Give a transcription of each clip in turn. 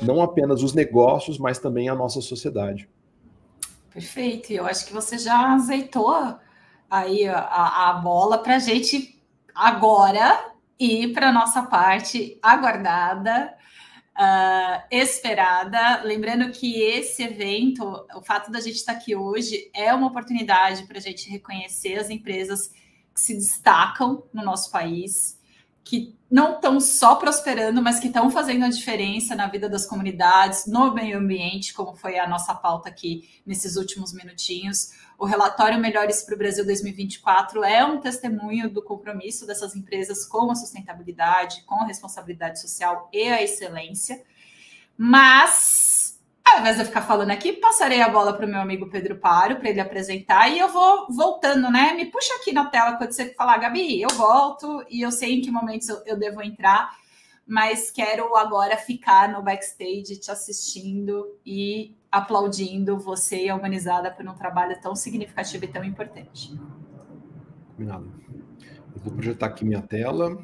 não apenas os negócios, mas também a nossa sociedade. Perfeito, e eu acho que você já azeitou aí a bola para a gente agora ir para a nossa parte aguardada, esperada. Lembrando que esse evento, o fato da gente estar aqui hoje, é uma oportunidade para a gente reconhecer as empresas que se destacam no nosso país, que não estão só prosperando, mas que estão fazendo a diferença na vida das comunidades, no meio ambiente, como foi a nossa pauta aqui nesses últimos minutinhos. O relatório Melhores para o Brasil 2024 é um testemunho do compromisso dessas empresas com a sustentabilidade, com a responsabilidade social e a excelência. Mas, ao invés de eu ficar falando aqui, passarei a bola para o meu amigo Pedro Paro, para ele apresentar, e eu vou voltando, né? Me puxa aqui na tela quando você falar, Gabi, eu volto, e eu sei em que momentos eu devo entrar, mas quero agora ficar no backstage te assistindo e aplaudindo você e a Humanizada por um trabalho tão significativo e tão importante. Combinado. Eu vou projetar aqui minha tela.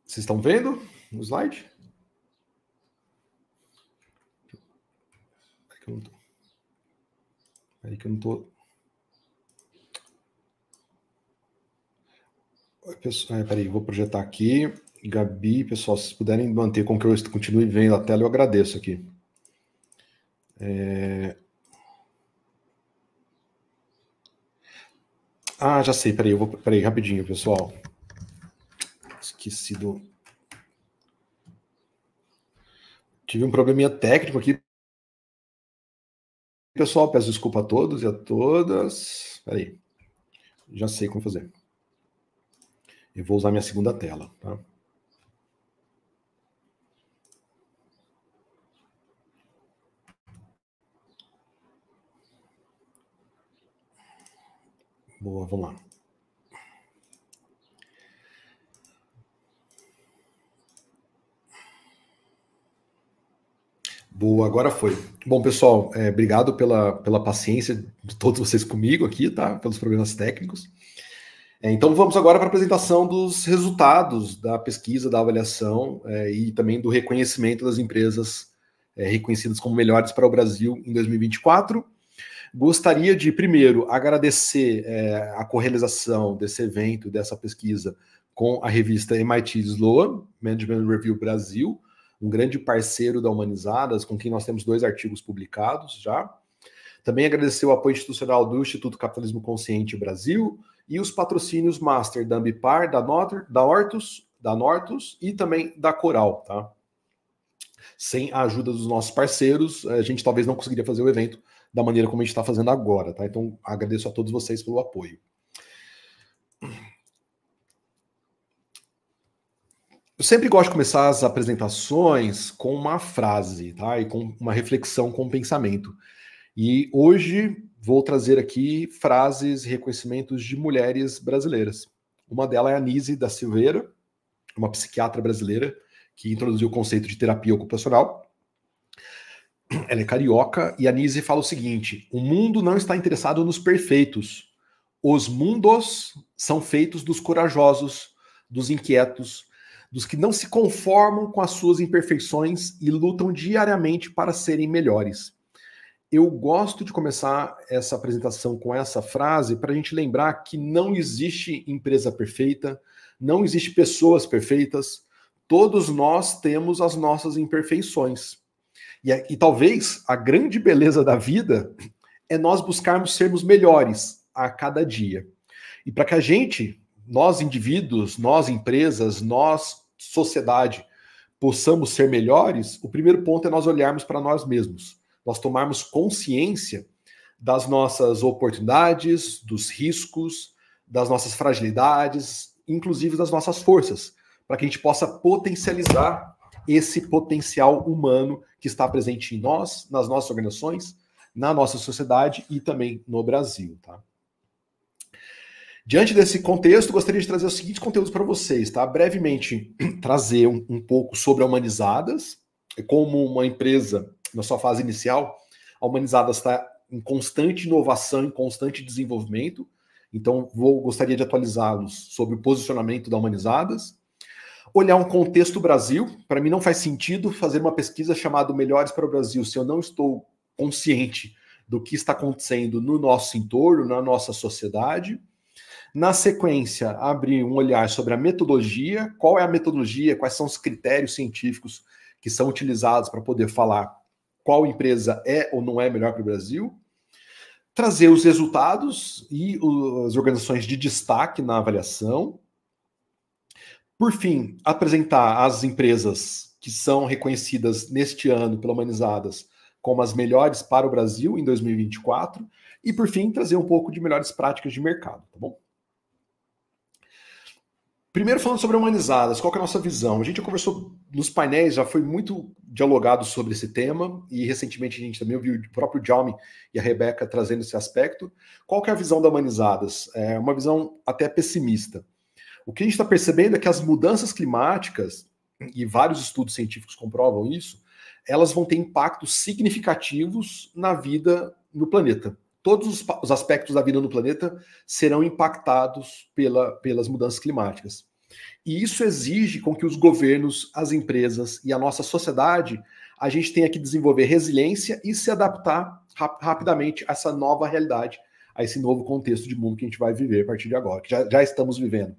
Vocês estão vendo o slide? Peraí que eu não tô. Peraí, vou projetar aqui. Gabi, pessoal, se vocês puderem manter com que eu continue vendo a tela, eu agradeço aqui. Já sei, peraí, rapidinho, pessoal. Esqueci do... Tive um probleminha técnico aqui. Pessoal, peço desculpa a todos e a todas. Peraí, já sei como fazer. Eu vou usar minha segunda tela, tá? Boa, vamos lá. Boa, agora foi. Bom, pessoal, obrigado pela paciência de todos vocês comigo aqui, tá? Pelos problemas técnicos. Então, vamos agora para a apresentação dos resultados da pesquisa, da avaliação e também do reconhecimento das empresas reconhecidas como melhores para o Brasil em 2024. Gostaria de, primeiro, agradecer a correalização desse evento, dessa pesquisa, com a revista MIT Sloan, Management Review Brasil, um grande parceiro da Humanizadas, com quem nós temos 2 artigos publicados já. Também agradecer o apoio institucional do Instituto Capitalismo Consciente Brasil e os patrocínios Master da Ambipar, da Nortus e também da Coral, tá? Sem a ajuda dos nossos parceiros, a gente talvez não conseguiria fazer o evento da maneira como a gente está fazendo agora, tá? Então, agradeço a todos vocês pelo apoio. Eu sempre gosto de começar as apresentações com uma frase, tá? E com uma reflexão, com um pensamento. E hoje vou trazer aqui frases e reconhecimentos de mulheres brasileiras. Uma delas é a Nise da Silveira, uma psiquiatra brasileira que introduziu o conceito de terapia ocupacional. Ela é carioca e a Nise fala o seguinte: o mundo não está interessado nos perfeitos. Os mundos são feitos dos corajosos, dos inquietos, dos que não se conformam com as suas imperfeições e lutam diariamente para serem melhores. Eu gosto de começar essa apresentação com essa frase para a gente lembrar que não existe empresa perfeita, não existe pessoas perfeitas, todos nós temos as nossas imperfeições. E talvez a grande beleza da vida é nós buscarmos sermos melhores a cada dia. E para que a gente, nós indivíduos, nós empresas, nós sociedade, possamos ser melhores, o primeiro ponto é nós olharmos para nós mesmos. Nós tomarmos consciência das nossas oportunidades, dos riscos, das nossas fragilidades, inclusive das nossas forças, para que a gente possa potencializar esse potencial humano que está presente em nós, nas nossas organizações, na nossa sociedade e também no Brasil, tá? Diante desse contexto, gostaria de trazer os seguintes conteúdos para vocês, tá? Brevemente, trazer um pouco sobre a Humanizadas, como uma empresa na sua fase inicial, a Humanizadas está em constante inovação, em constante desenvolvimento, Então, gostaria de atualizá-los sobre o posicionamento da Humanizadas. Olhar um contexto Brasil. Para mim não faz sentido fazer uma pesquisa chamada Melhores para o Brasil se eu não estou consciente do que está acontecendo no nosso entorno, na nossa sociedade. Na sequência, abrir um olhar sobre a metodologia. Qual é a metodologia? Quais são os critérios científicos que são utilizados para poder falar qual empresa é ou não é melhor para o Brasil? Trazer os resultados e as organizações de destaque na avaliação. Por fim, apresentar as empresas que são reconhecidas neste ano pela Humanizadas como as melhores para o Brasil em 2024. E, por fim, trazer um pouco de melhores práticas de mercado, tá bom? Primeiro, falando sobre Humanizadas, qual que é a nossa visão? A gente já conversou nos painéis, já foi muito dialogado sobre esse tema, e recentemente a gente também ouviu o próprio Jaume e a Rebeca trazendo esse aspecto. Qual que é a visão da Humanizadas? É uma visão até pessimista. O que a gente está percebendo é que as mudanças climáticas, e vários estudos científicos comprovam isso, elas vão ter impactos significativos na vida no planeta. Todos os aspectos da vida no planeta serão impactados pelas mudanças climáticas. E isso exige com que os governos, as empresas e a nossa sociedade, a gente tenha que desenvolver resiliência e se adaptar rapidamente a essa nova realidade, a esse novo contexto de mundo que a gente vai viver a partir de agora, que já estamos vivendo.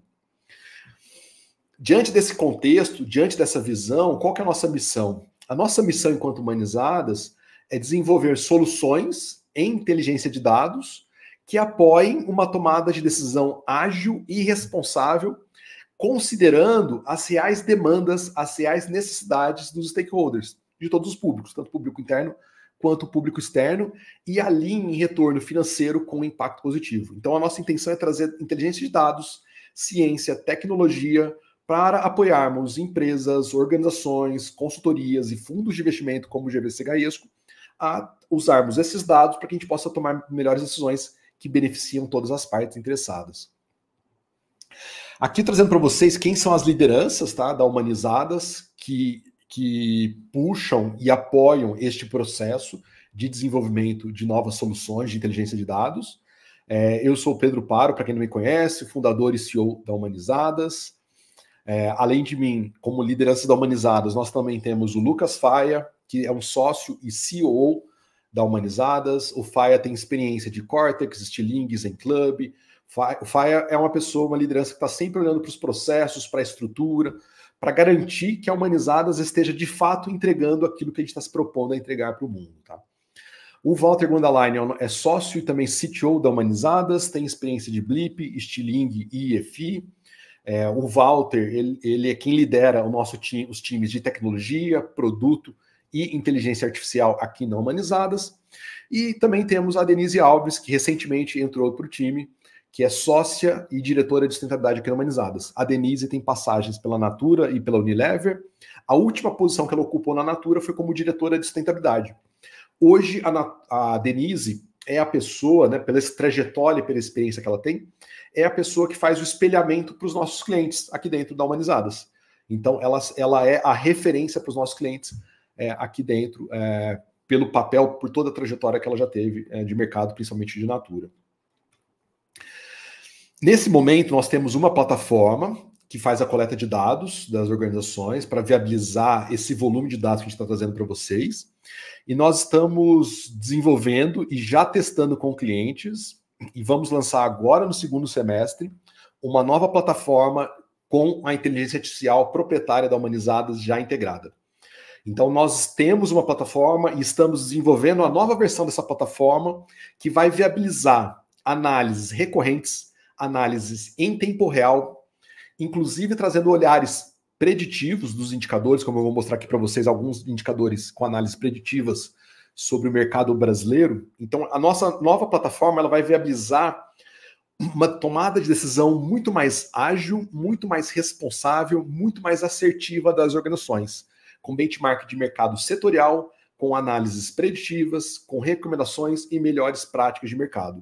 Diante desse contexto, diante dessa visão, qual que é a nossa missão? A nossa missão enquanto Humanizadas é desenvolver soluções em inteligência de dados que apoiem uma tomada de decisão ágil e responsável, considerando as reais demandas, as reais necessidades dos stakeholders, de todos os públicos, tanto o público interno quanto o público externo, e alinhe em retorno financeiro com impacto positivo. Então, a nossa intenção é trazer inteligência de dados, ciência, tecnologia, para apoiarmos empresas, organizações, consultorias e fundos de investimento como o GVC Gaesco a usarmos esses dados para que a gente possa tomar melhores decisões que beneficiam todas as partes interessadas. Aqui trazendo para vocês quem são as lideranças, tá, da Humanizadas que puxam e apoiam este processo de desenvolvimento de novas soluções de inteligência de dados. Eu sou o Pedro Paro, para quem não me conhece, fundador e CEO da Humanizadas. Além de mim, como liderança da Humanizadas, nós também temos o Lucas Faia, que é um sócio e CEO da Humanizadas. O Faia tem experiência de Cortex, Stiling, Zen Club. O Faia é uma pessoa, uma liderança que está sempre olhando para os processos, para a estrutura, para garantir que a Humanizadas esteja de fato entregando aquilo que a gente está se propondo a entregar para o mundo. Tá? O Walter Gundalainen é sócio e também CTO da Humanizadas, tem experiência de Blip, Stiling e EFI. O Walter, ele é quem lidera o nosso os times de tecnologia, produto e inteligência artificial aqui na Humanizadas. E também temos a Denise Alves, que recentemente entrou para o time, que é sócia e diretora de sustentabilidade aqui na Humanizadas. A Denise tem passagens pela Natura e pela Unilever. A última posição que ela ocupou na Natura foi como diretora de sustentabilidade. Hoje, a Denise é a pessoa, né, pela trajetória e pela experiência que ela tem, é a pessoa que faz o espelhamento para os nossos clientes aqui dentro da Humanizadas. Então, ela é a referência para os nossos clientes aqui dentro, pelo papel, por toda a trajetória que ela já teve de mercado, principalmente de Natura. Nesse momento, nós temos uma plataforma que faz a coleta de dados das organizações para viabilizar esse volume de dados que a gente está trazendo para vocês. E nós estamos desenvolvendo e já testando com clientes, e vamos lançar agora no segundo semestre, uma nova plataforma com a inteligência artificial proprietária da Humanizadas já integrada. Então, nós temos uma plataforma e estamos desenvolvendo a nova versão dessa plataforma que vai viabilizar análises recorrentes, análises em tempo real, inclusive trazendo olhares preditivos dos indicadores, como eu vou mostrar aqui para vocês alguns indicadores com análises preditivas sobre o mercado brasileiro. Então, a nossa nova plataforma ela vai viabilizar uma tomada de decisão muito mais ágil, muito mais responsável, muito mais assertiva das organizações, com benchmark de mercado setorial, com análises preditivas, com recomendações e melhores práticas de mercado.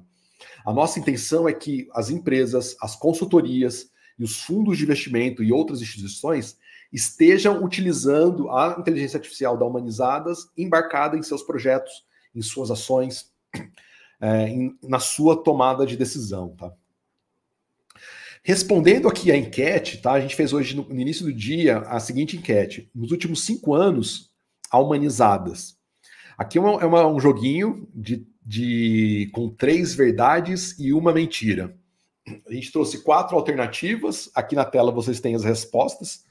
A nossa intenção é que as empresas, as consultorias e os fundos de investimento e outras instituições estejam utilizando a inteligência artificial da Humanizadas embarcada em seus projetos, em suas ações, na sua tomada de decisão. Tá? Respondendo aqui a enquete, tá? A gente fez hoje, no início do dia, a seguinte enquete. Nos últimos 5 anos, a Humanizadas. Aqui um joguinho com 3 verdades e uma mentira. A gente trouxe 4 alternativas. Aqui na tela vocês têm as respostas,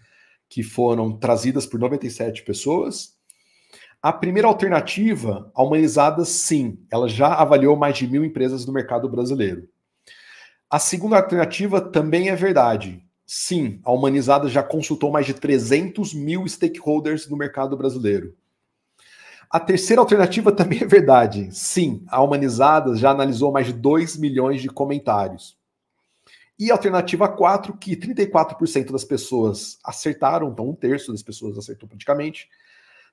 que foram trazidas por 97 pessoas. A primeira alternativa, a Humanizadas, sim. Ela já avaliou mais de 1.000 empresas no mercado brasileiro. A segunda alternativa também é verdade. Sim, a Humanizadas já consultou mais de 300 mil stakeholders no mercado brasileiro. A terceira alternativa também é verdade. Sim, a Humanizadas já analisou mais de 2 milhões de comentários. E a alternativa 4, que 34% das pessoas acertaram, então 1/3 das pessoas acertou praticamente.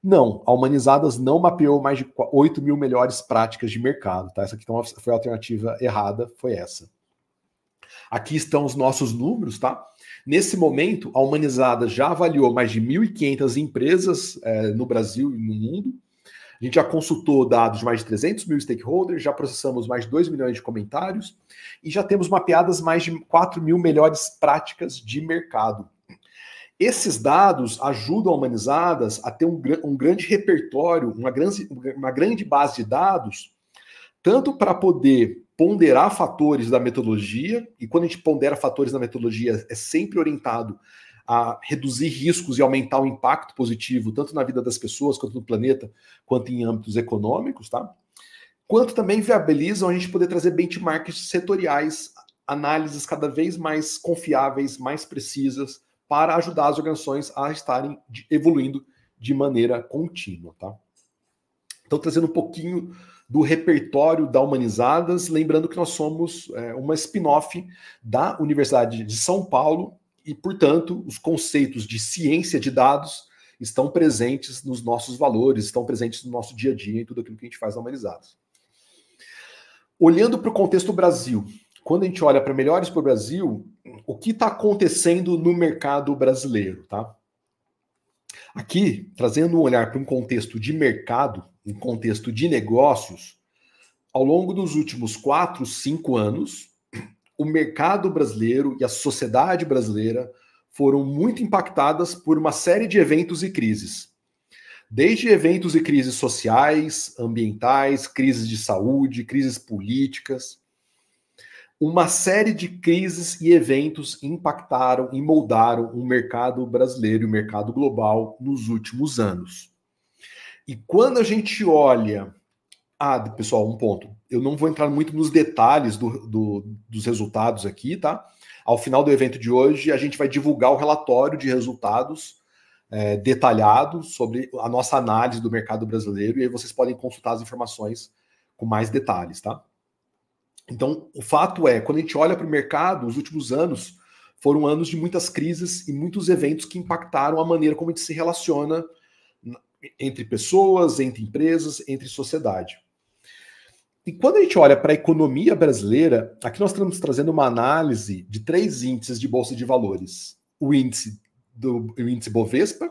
Não, a Humanizadas não mapeou mais de 8 mil melhores práticas de mercado. Tá? Essa aqui então, foi a alternativa errada, foi essa. Aqui estão os nossos números, tá? Nesse momento, a Humanizadas já avaliou mais de 1.500 empresas no Brasil e no mundo. A gente já consultou dados de mais de 300 mil stakeholders, já processamos mais de 2 milhões de comentários e já temos mapeadas mais de 4 mil melhores práticas de mercado. Esses dados ajudam a Humanizadas a ter um grande repertório, uma grande base de dados, tanto para poder ponderar fatores da metodologia, e quando a gente pondera fatores da metodologia, é sempre orientado a reduzir riscos e aumentar o impacto positivo, tanto na vida das pessoas, quanto no planeta, quanto em âmbitos econômicos, tá? Quanto também viabilizam a gente poder trazer benchmarks setoriais, análises cada vez mais confiáveis, mais precisas, para ajudar as organizações a estarem evoluindo de maneira contínua, tá? Então, trazendo um pouquinho do repertório da Humanizadas, lembrando que nós somos uma spin-off da Universidade de São Paulo e, portanto, os conceitos de ciência de dados estão presentes nos nossos valores, estão presentes no nosso dia a dia, em tudo aquilo que a gente faz na Humanizadas. Olhando para o contexto Brasil, quando a gente olha para Melhores para o Brasil, o que está acontecendo no mercado brasileiro, tá? Aqui, trazendo um olhar para um contexto de mercado, um contexto de negócios, ao longo dos últimos 4, 5 anos, o mercado brasileiro e a sociedade brasileira foram muito impactadas por uma série de eventos e crises. Desde eventos e crises sociais, ambientais, crises de saúde, crises políticas. Uma série de crises e eventos impactaram e moldaram o mercado brasileiro e o mercado global nos últimos anos. E quando a gente olha... pessoal, um ponto. Eu não vou entrar muito nos detalhes dos resultados aqui, tá? Ao final do evento de hoje, a gente vai divulgar o relatório de resultados detalhado sobre a nossa análise do mercado brasileiro, e aí vocês podem consultar as informações com mais detalhes, tá? Então, o fato é, quando a gente olha para o mercado, os últimos anos foram anos de muitas crises e muitos eventos que impactaram a maneira como a gente se relaciona entre pessoas, entre empresas, entre sociedade. E quando a gente olha para a economia brasileira, aqui nós estamos trazendo uma análise de 3 índices de bolsa de valores. O índice Bovespa,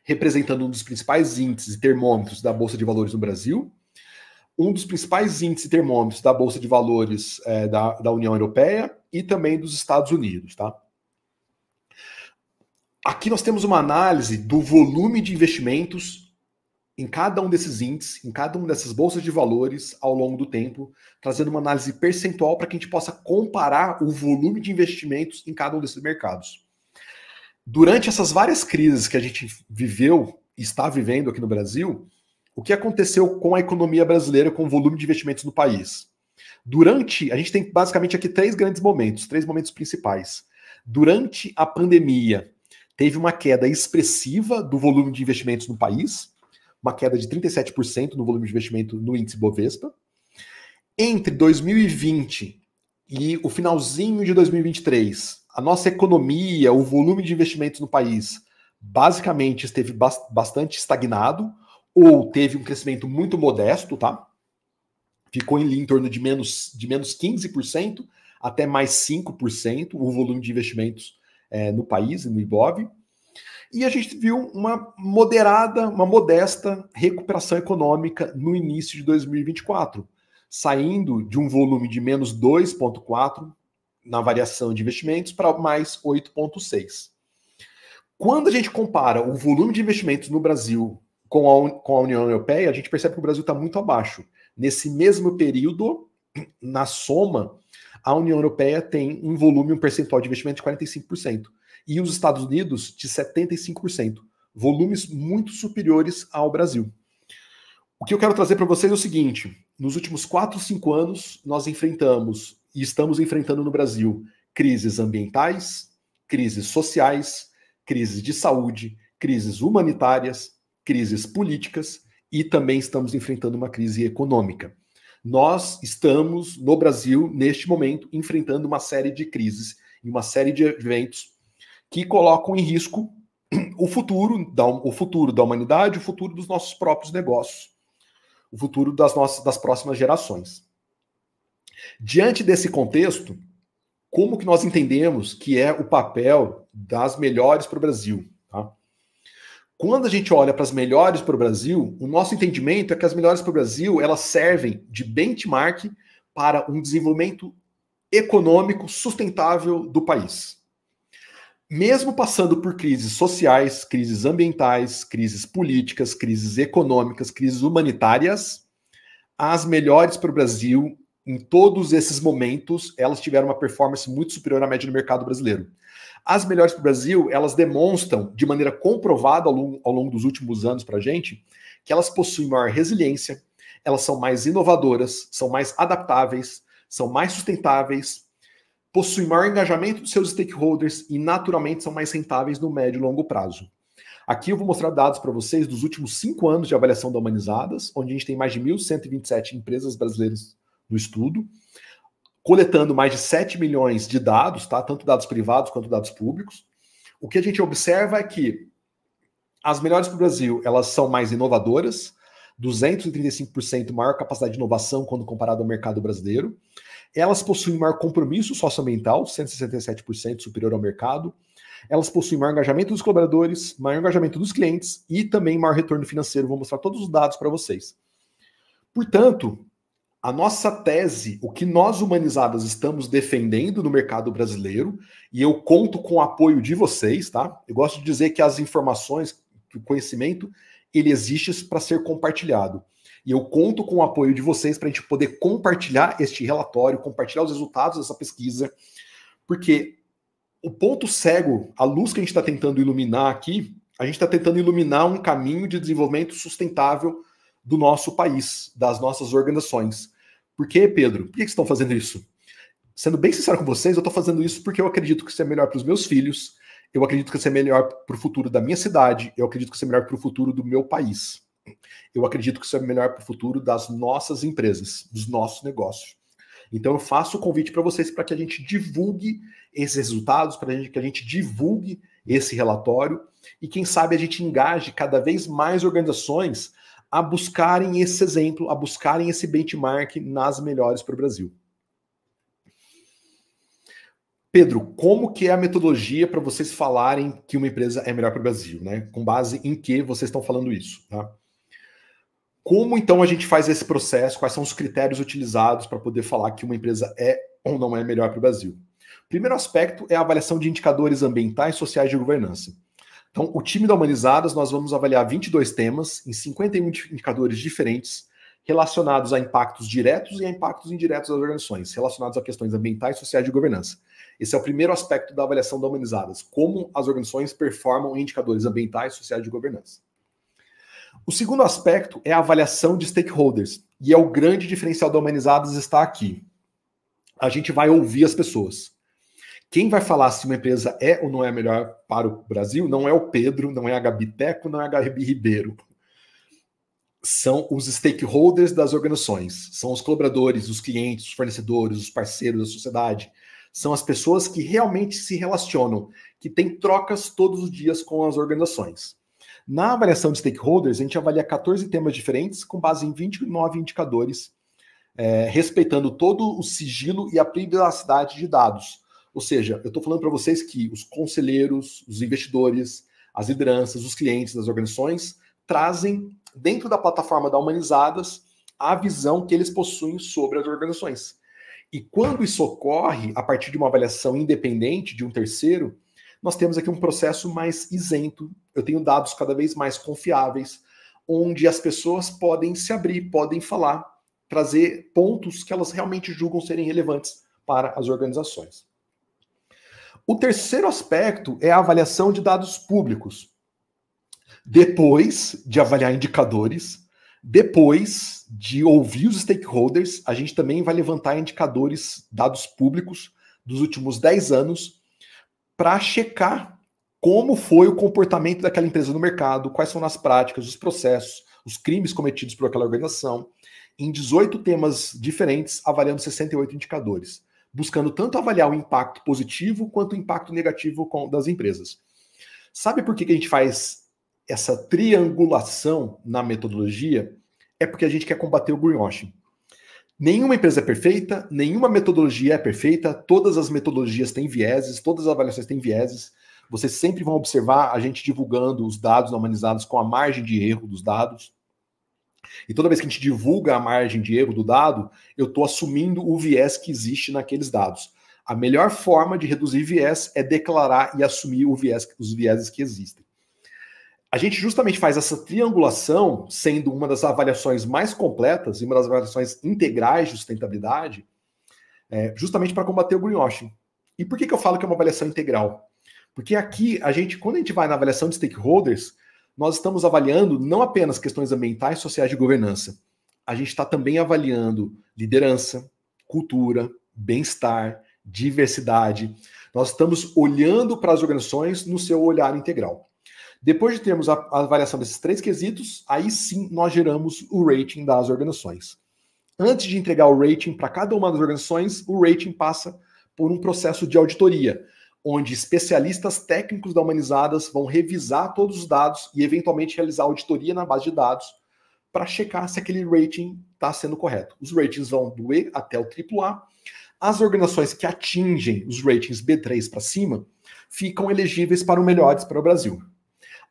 representando um dos principais índices e termômetros da Bolsa de Valores no Brasil, um dos principais índices e termômetros da Bolsa de Valores da União Europeia e também dos Estados Unidos, tá? Aqui nós temos uma análise do volume de investimentos em cada um desses índices, em cada uma dessas bolsas de valores ao longo do tempo, trazendo uma análise percentual para que a gente possa comparar o volume de investimentos em cada um desses mercados. Durante essas várias crises que a gente viveu e está vivendo aqui no Brasil, o que aconteceu com a economia brasileira, com o volume de investimentos no país? A gente tem basicamente aqui 3 grandes momentos, 3 momentos principais. Durante a pandemia, teve uma queda expressiva do volume de investimentos no país, uma queda de 37% no volume de investimento no índice Bovespa. Entre 2020 e o finalzinho de 2023, a nossa economia, o volume de investimentos no país, basicamente esteve bastante estagnado, ou teve um crescimento muito modesto, tá? Ficou em torno de menos 15% até mais 5% o volume de investimentos no país, no IBOV. E a gente viu uma modesta recuperação econômica no início de 2024, saindo de um volume de menos 2,4% na variação de investimentos para mais 8,6. Quando a gente compara o volume de investimentos no Brasil com a União Europeia, a gente percebe que o Brasil está muito abaixo. Nesse mesmo período, na soma, a União Europeia tem um volume, um percentual de investimento de 45%. E os Estados Unidos de 75%. Volumes muito superiores ao Brasil. O que eu quero trazer para vocês é o seguinte: nos últimos 4, 5 anos, nós enfrentamos e estamos enfrentando no Brasil crises ambientais, crises sociais, crises de saúde, crises humanitárias, crises políticas e também estamos enfrentando uma crise econômica. Nós estamos, no Brasil, neste momento, enfrentando uma série de crises e uma série de eventos que colocam em risco o futuro da humanidade, o futuro dos nossos próprios negócios, o futuro das próximas gerações. Diante desse contexto, como que nós entendemos que é o papel das melhores para o Brasil? Tá? Quando a gente olha para as melhores para o Brasil, o nosso entendimento é que as melhores para o Brasil, elas servem de benchmark para um desenvolvimento econômico sustentável do país. Mesmo passando por crises sociais, crises ambientais, crises políticas, crises econômicas, crises humanitárias, as melhores para o Brasil, em todos esses momentos, elas tiveram uma performance muito superior à média do mercado brasileiro. As melhores para o Brasil, elas demonstram, de maneira comprovada ao longo dos últimos anos para a gente, que elas possuem maior resiliência, elas são mais inovadoras, são mais adaptáveis, são mais sustentáveis, possuem maior engajamento dos seus stakeholders e, naturalmente, são mais rentáveis no médio e longo prazo. Aqui eu vou mostrar dados para vocês dos últimos 5 anos de avaliação da Humanizadas, onde a gente tem mais de 1.127 empresas brasileiras no estudo, coletando mais de 7 milhões de dados, tá? Tanto dados privados quanto dados públicos. O que a gente observa é que as melhores para o Brasil, elas são mais inovadoras, 235% maior capacidade de inovação quando comparado ao mercado brasileiro. Elas possuem maior compromisso socioambiental, 167% superior ao mercado. Elas possuem maior engajamento dos colaboradores, maior engajamento dos clientes e também maior retorno financeiro. Vou mostrar todos os dados para vocês. Portanto, a nossa tese, o que nós Humanizadas estamos defendendo no mercado brasileiro, e eu conto com o apoio de vocês, tá? Eu gosto de dizer que as informações, que o conhecimento, ele existe para ser compartilhado. E eu conto com o apoio de vocês para a gente poder compartilhar este relatório, compartilhar os resultados dessa pesquisa, porque o ponto cego, a luz que a gente está tentando iluminar aqui, a gente está tentando iluminar um caminho de desenvolvimento sustentável do nosso país, das nossas organizações. Por quê, Pedro? Por que vocês estão fazendo isso? Sendo bem sincero com vocês, eu estou fazendo isso porque eu acredito que isso é melhor para os meus filhos, eu acredito que isso é melhor para o futuro da minha cidade, eu acredito que isso é melhor para o futuro do meu país. Eu acredito que isso é melhor para o futuro das nossas empresas, dos nossos negócios. Então eu faço o convite para vocês para que a gente divulgue esses resultados, para que a gente divulgue esse relatório e quem sabe a gente engaje cada vez mais organizações a buscarem esse exemplo, a buscarem esse benchmark nas melhores para o Brasil. Pedro, como que é a metodologia para vocês falarem que uma empresa é melhor para o Brasil, né? Com base em que vocês estão falando isso, tá? Como então a gente faz esse processo? Quais são os critérios utilizados para poder falar que uma empresa é ou não é melhor para o Brasil? Primeiro aspecto é a avaliação de indicadores ambientais, sociais e de governança. Então, o time da Humanizadas, nós vamos avaliar 22 temas em 51 indicadores diferentes relacionados a impactos diretos e a impactos indiretos das organizações, relacionados a questões ambientais, sociais e de governança. Esse é o primeiro aspecto da avaliação da Humanizadas, como as organizações performam em indicadores ambientais, sociais e de governança. O segundo aspecto é a avaliação de stakeholders, e é o grande diferencial da Humanizadas está aqui. A gente vai ouvir as pessoas. Quem vai falar se uma empresa é ou não é melhor para o Brasil não é o Pedro, não é a Gabi Teco, não é a Gabi Ribeiro. São os stakeholders das organizações, são os colaboradores, os clientes, os fornecedores, os parceiros da sociedade. São as pessoas que realmente se relacionam, que têm trocas todos os dias com as organizações. Na avaliação de stakeholders, a gente avalia 14 temas diferentes com base em 29 indicadores, respeitando todo o sigilo e a privacidade de dados. Ou seja, eu estou falando para vocês que os conselheiros, os investidores, as lideranças, os clientes das organizações trazem dentro da plataforma da Humanizadas a visão que eles possuem sobre as organizações. E quando isso ocorre, a partir de uma avaliação independente de um terceiro, nós temos aqui um processo mais isento, eu tenho dados cada vez mais confiáveis, onde as pessoas podem se abrir, podem falar, trazer pontos que elas realmente julgam serem relevantes para as organizações. O terceiro aspecto é a avaliação de dados públicos. Depois de avaliar indicadores, depois de ouvir os stakeholders, a gente também vai levantar indicadores, dados públicos dos últimos 10 anos, para checar como foi o comportamento daquela empresa no mercado, quais são as práticas, os processos, os crimes cometidos por aquela organização, em 18 temas diferentes, avaliando 68 indicadores, buscando tanto avaliar o impacto positivo quanto o impacto negativo das empresas. Sabe por que a gente faz essa triangulação na metodologia? É porque a gente quer combater o greenwashing. Nenhuma empresa é perfeita, nenhuma metodologia é perfeita, todas as metodologias têm vieses, todas as avaliações têm vieses. Vocês sempre vão observar a gente divulgando os dados normalizados com a margem de erro dos dados. E toda vez que a gente divulga a margem de erro do dado, eu estou assumindo o viés que existe naqueles dados. A melhor forma de reduzir viés é declarar e assumir os vieses que existem. A gente justamente faz essa triangulação, sendo uma das avaliações mais completas e uma das avaliações integrais de sustentabilidade, justamente para combater o greenwashing. E por que eu falo que é uma avaliação integral? Porque aqui, quando a gente vai na avaliação de stakeholders, nós estamos avaliando não apenas questões ambientais, sociais e de governança. A gente está também avaliando liderança, cultura, bem-estar, diversidade. Nós estamos olhando para as organizações no seu olhar integral. Depois de termos a avaliação desses 3 quesitos, aí sim nós geramos o rating das organizações. Antes de entregar o rating para cada uma das organizações, o rating passa por um processo de auditoria, onde especialistas técnicos da Humanizadas vão revisar todos os dados e eventualmente realizar auditoria na base de dados para checar se aquele rating está sendo correto. Os ratings vão do E até o AAA. As organizações que atingem os ratings B3 para cima ficam elegíveis para o Melhores para o Brasil.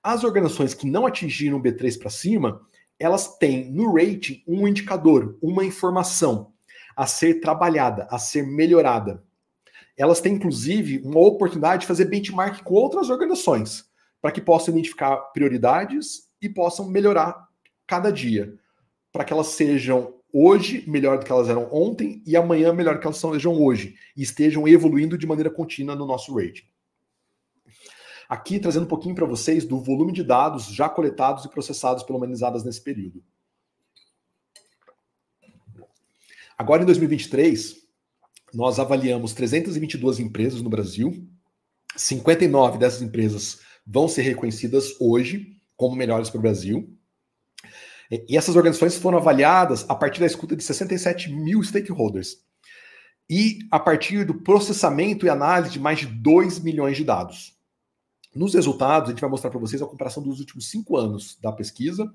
As organizações que não atingiram B3 para cima, elas têm no rating um indicador, uma informação a ser trabalhada, a ser melhorada. Elas têm, inclusive, uma oportunidade de fazer benchmark com outras organizações, para que possam identificar prioridades e possam melhorar cada dia, para que elas sejam hoje melhor do que elas eram ontem e amanhã melhor do que elas sejam hoje, e estejam evoluindo de maneira contínua no nosso rating. Aqui, trazendo um pouquinho para vocês do volume de dados já coletados e processados pela Humanizadas nesse período. Agora, em 2023, nós avaliamos 322 empresas no Brasil. 59 dessas empresas vão ser reconhecidas hoje como melhores para o Brasil. E essas organizações foram avaliadas a partir da escuta de 67 mil stakeholders e a partir do processamento e análise de mais de 2 milhões de dados. Nos resultados, a gente vai mostrar para vocês a comparação dos últimos 5 anos da pesquisa,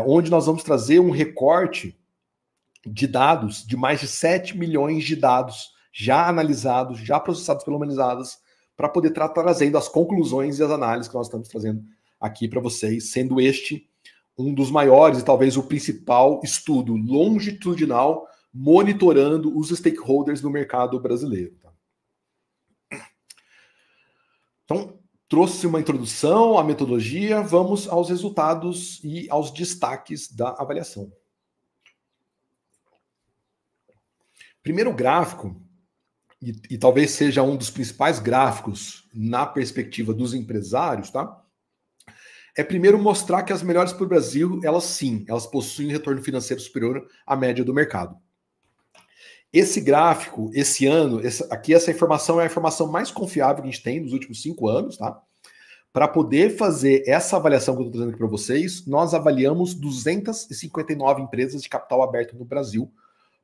onde nós vamos trazer um recorte de dados, de mais de 7 milhões de dados já analisados, já processados pela Humanizadas, para poder estar trazendo as conclusões e as análises que nós estamos trazendo aqui para vocês, sendo este um dos maiores e talvez o principal estudo longitudinal monitorando os stakeholders no mercado brasileiro. Então, trouxe uma introdução à metodologia, vamos aos resultados e aos destaques da avaliação. Primeiro gráfico, e talvez seja um dos principais gráficos na perspectiva dos empresários, tá? É primeiro mostrar que as melhores para o Brasil, elas possuem retorno financeiro superior à média do mercado. Esse gráfico, esse ano, essa informação é a informação mais confiável que a gente tem nos últimos 5 anos, tá? Para poder fazer essa avaliação que eu estou trazendo aqui para vocês, nós avaliamos 259 empresas de capital aberto no Brasil,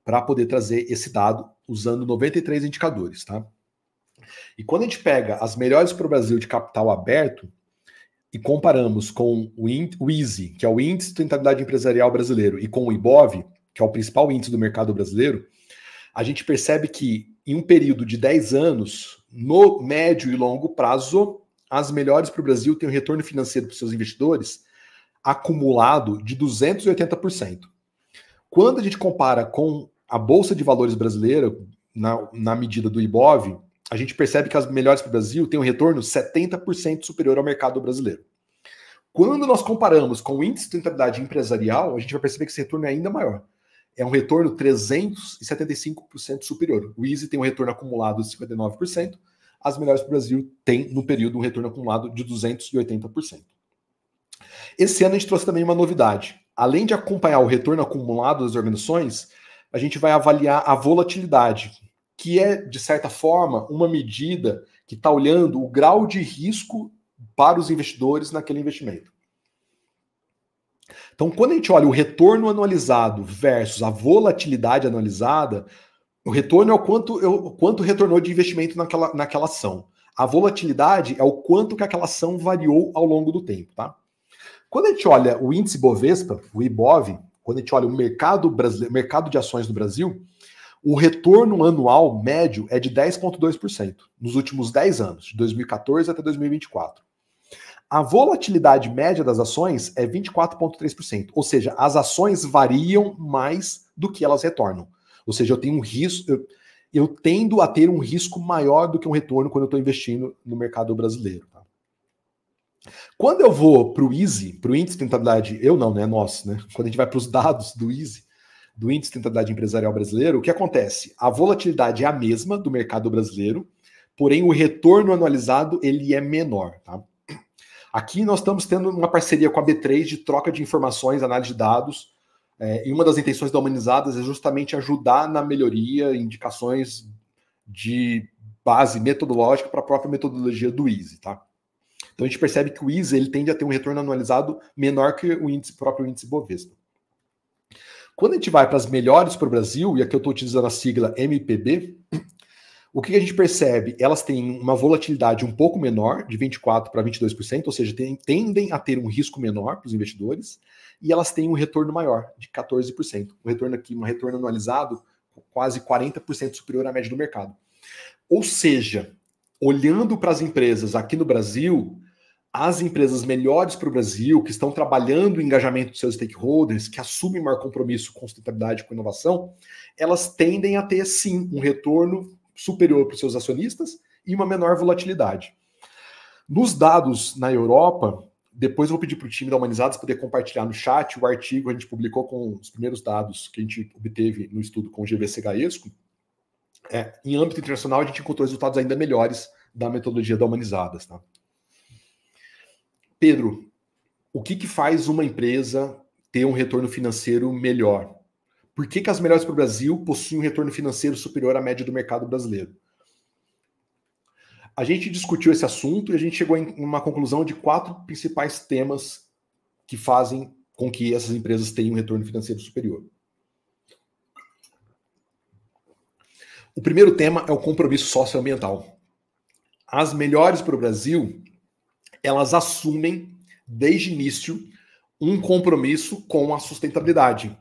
para poder trazer esse dado usando 93 indicadores, tá? E quando a gente pega as melhores para o Brasil de capital aberto e comparamos com o ISE, que é o Índice de Sustentabilidade Empresarial Brasileiro, e com o IBOV, que é o principal índice do mercado brasileiro, a gente percebe que em um período de 10 anos, no médio e longo prazo, as melhores para o Brasil têm um retorno financeiro para os seus investidores acumulado de 280%. Quando a gente compara com a Bolsa de Valores brasileira, na medida do IBOV, a gente percebe que as melhores para o Brasil têm um retorno 70% superior ao mercado brasileiro. Quando nós comparamos com o índice de sustentabilidade empresarial, a gente vai perceber que esse retorno é ainda maior. É um retorno 375% superior. O Easy tem um retorno acumulado de 59%, as melhores para o Brasil têm, no período, um retorno acumulado de 280%. Esse ano a gente trouxe também uma novidade. Além de acompanhar o retorno acumulado das organizações, a gente vai avaliar a volatilidade, que é, de certa forma, uma medida que está olhando o grau de risco para os investidores naquele investimento. Então, quando a gente olha o retorno anualizado versus a volatilidade anualizada, o retorno é o quanto retornou de investimento naquela ação. A volatilidade é o quanto que aquela ação variou ao longo do tempo, tá? Quando a gente olha o índice Bovespa, o IBOV, quando a gente olha o mercado brasileiro, mercado de ações do Brasil, o retorno anual médio é de 10,2% nos últimos 10 anos, de 2014 até 2024. A volatilidade média das ações é 24,3%, ou seja, as ações variam mais do que elas retornam. Ou seja, eu tenho um risco, eu tendo a ter um risco maior do que um retorno quando eu estou investindo no mercado brasileiro. Tá? Quando eu vou para o Easy, para o índice de sustentabilidade, eu não, né? Nosso, né? Quando a gente vai para os dados do Easy, do índice de sustentabilidade empresarial brasileiro, o que acontece? A volatilidade é a mesma do mercado brasileiro, porém o retorno anualizado ele é menor, tá? Aqui nós estamos tendo uma parceria com a B3 de troca de informações, análise de dados, e uma das intenções da Humanizadas é justamente ajudar na melhoria, indicações de base metodológica para a própria metodologia do Easy, tá? Então a gente percebe que o Easy ele tende a ter um retorno anualizado menor que o próprio índice Bovespa. Quando a gente vai para as melhores para o Brasil, e aqui eu estou utilizando a sigla MPB, o que a gente percebe? Elas têm uma volatilidade um pouco menor, de 24% para 22%, ou seja, tendem a ter um risco menor para os investidores, e elas têm um retorno maior, de 14%. Um retorno aqui, um retorno anualizado quase 40% superior à média do mercado. Ou seja, olhando para as empresas aqui no Brasil, as empresas melhores para o Brasil, que estão trabalhando o engajamento dos seus stakeholders, que assumem maior compromisso com sustentabilidade e com inovação, elas tendem a ter, sim, um retorno superior para os seus acionistas e uma menor volatilidade. Nos dados na Europa, depois eu vou pedir para o time da Humanizadas poder compartilhar no chat o artigo que a gente publicou com os primeiros dados que a gente obteve no estudo com o GVC Gaesco. Em âmbito internacional, a gente encontrou resultados ainda melhores da metodologia da Humanizadas. Tá? Pedro, o que faz uma empresa ter um retorno financeiro melhor? Por que as melhores para o Brasil possuem um retorno financeiro superior à média do mercado brasileiro? A gente discutiu esse assunto e a gente chegou em uma conclusão de 4 principais temas que fazem com que essas empresas tenham um retorno financeiro superior. O primeiro tema é o compromisso socioambiental. As melhores para o Brasil, elas assumem, desde o início, um compromisso com a sustentabilidade.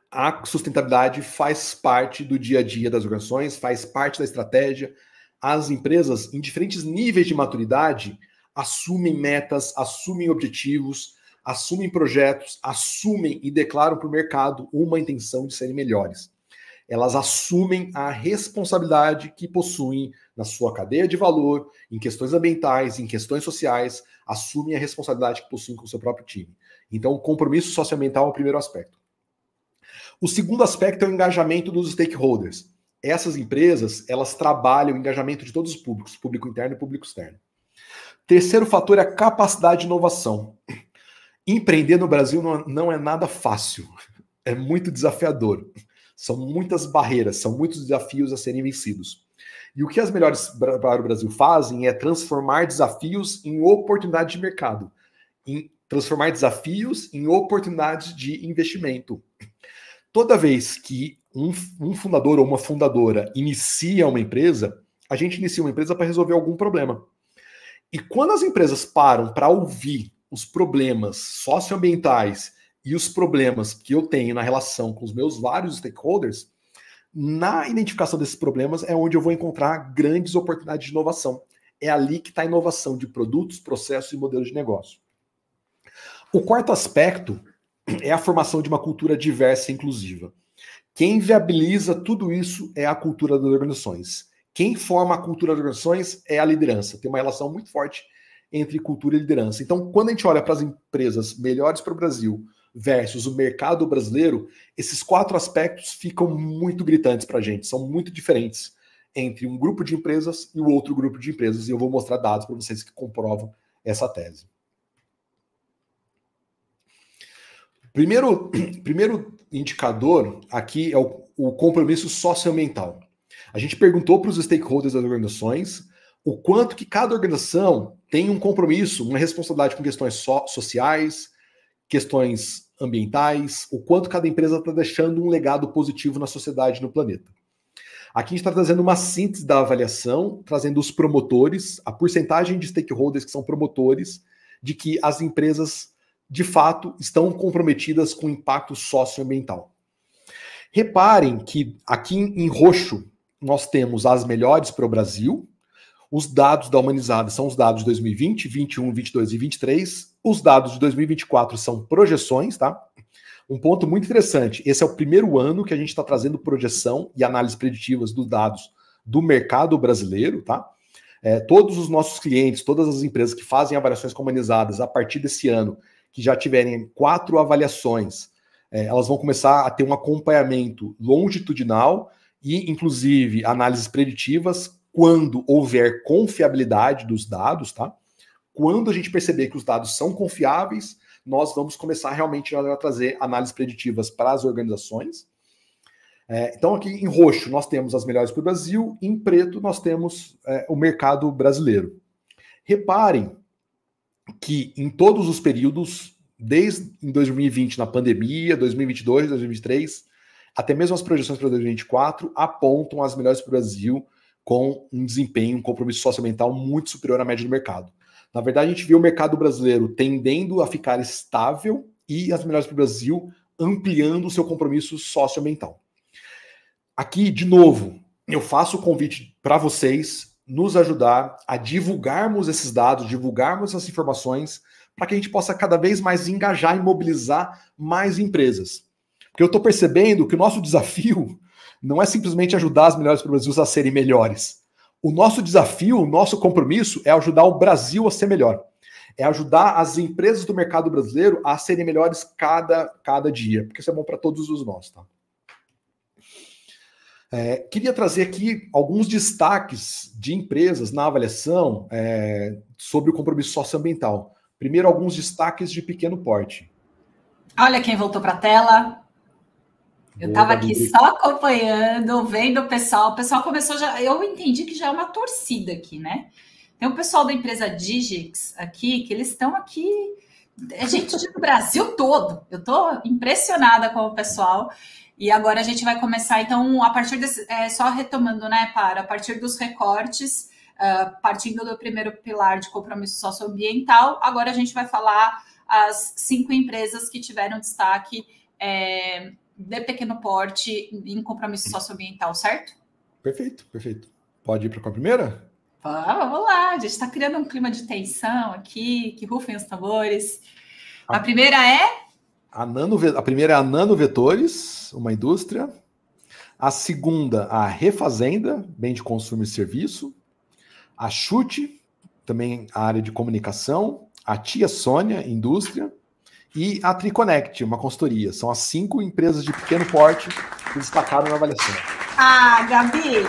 A sustentabilidade faz parte do dia a dia das organizações, faz parte da estratégia. As empresas, em diferentes níveis de maturidade, assumem metas, assumem objetivos, assumem projetos, assumem e declaram para o mercado uma intenção de serem melhores. Elas assumem a responsabilidade que possuem na sua cadeia de valor, em questões ambientais, em questões sociais, assumem a responsabilidade que possuem com o seu próprio time. Então, o compromisso socioambiental é o primeiro aspecto. O segundo aspecto é o engajamento dos stakeholders. Essas empresas, elas trabalham o engajamento de todos os públicos, público interno e público externo. Terceiro fator é a capacidade de inovação. Empreender no Brasil não é nada fácil, é muito desafiador. São muitas barreiras, são muitos desafios a serem vencidos. E o que as melhores para o Brasil fazem é transformar desafios em oportunidades de mercado, transformar desafios em oportunidades de investimento. Toda vez que um fundador ou uma fundadora inicia uma empresa, a gente inicia uma empresa para resolver algum problema. E quando as empresas param para ouvir os problemas socioambientais e os problemas que eu tenho na relação com os meus vários stakeholders, na identificação desses problemas é onde eu vou encontrar grandes oportunidades de inovação. É ali que está a inovação de produtos, processos e modelos de negócio. O quarto aspecto é a formação de uma cultura diversa e inclusiva. Quem viabiliza tudo isso é a cultura das organizações. Quem forma a cultura das organizações é a liderança. Tem uma relação muito forte entre cultura e liderança. Então, quando a gente olha para as empresas melhores para o Brasil versus o mercado brasileiro, esses 4 aspectos ficam muito gritantes para a gente, são muito diferentes entre um grupo de empresas e o outro grupo de empresas, e eu vou mostrar dados para vocês que comprovam essa tese. Primeiro indicador aqui é o compromisso socioambiental. A gente perguntou para os stakeholders das organizações o quanto que cada organização tem um compromisso, uma responsabilidade com questões sociais, questões ambientais, o quanto cada empresa está deixando um legado positivo na sociedade e no planeta. Aqui a gente está trazendo uma síntese da avaliação, trazendo os promotores, a porcentagem de stakeholders que são promotores, de que as empresas, de fato, estão comprometidas com o impacto socioambiental. Reparem que aqui em roxo nós temos as melhores para o Brasil. Os dados da Humanizada são os dados de 2020, 21, 22 e 23. Os dados de 2024 são projeções, tá? Um ponto muito interessante, esse é o primeiro ano que a gente está trazendo projeção e análises preditivas dos dados do mercado brasileiro, tá? Todos os nossos clientes, todas as empresas que fazem avaliações humanizadas a partir desse ano, que já tiverem 4 avaliações, elas vão começar a ter um acompanhamento longitudinal e, inclusive, análises preditivas quando houver confiabilidade dos dados, tá? Quando a gente perceber que os dados são confiáveis, nós vamos começar realmente a trazer análises preditivas para as organizações. Então, aqui em roxo, nós temos as melhores para o Brasil, em preto, nós temos o mercado brasileiro. Reparem que em todos os períodos, desde em 2020, na pandemia, 2022, 2023, até mesmo as projeções para 2024, apontam as melhores para o Brasil com um desempenho, um compromisso socioambiental muito superior à média do mercado. Na verdade, a gente viu o mercado brasileiro tendendo a ficar estável e as melhores para o Brasil ampliando o seu compromisso socioambiental. Aqui, de novo, eu faço o convite para vocês nos ajudar a divulgarmos esses dados, divulgarmos essas informações, para que a gente possa cada vez mais engajar e mobilizar mais empresas. Porque eu estou percebendo que o nosso desafio não é simplesmente ajudar as melhores para o Brasil a serem melhores. O nosso desafio, o nosso compromisso é ajudar o Brasil a ser melhor. É ajudar as empresas do mercado brasileiro a serem melhores cada dia, porque isso é bom para todos os nós, tá? Queria trazer aqui alguns destaques de empresas na avaliação sobre o compromisso socioambiental. Primeiro, alguns destaques de pequeno porte. Olha quem voltou para a tela. Eu estava aqui só acompanhando, vendo o pessoal começou já. Eu entendi que já é uma torcida aqui, né? Tem o pessoal da empresa Digix aqui, que eles estão aqui. É gente do Brasil todo. Eu estou impressionada com o pessoal. E agora a gente vai começar, então, a partir desse. Só retomando, né, a partir dos recortes, partindo do primeiro pilar de compromisso socioambiental, agora a gente vai falar as 5 empresas que tiveram destaque. De pequeno porte em compromisso socioambiental, certo? Perfeito, perfeito. Pode ir para a primeira? Vamos lá, a gente está criando um clima de tensão aqui, que rufem os tambores. A primeira é? A primeira é a Nanovetores, uma indústria. A segunda, a Refazenda, bem de consumo e serviço. A Chute, também a área de comunicação. A Tia Sônia, indústria. E a Triconnect, uma consultoria. São as 5 empresas de pequeno porte que destacaram na avaliação. Ah, Gabi!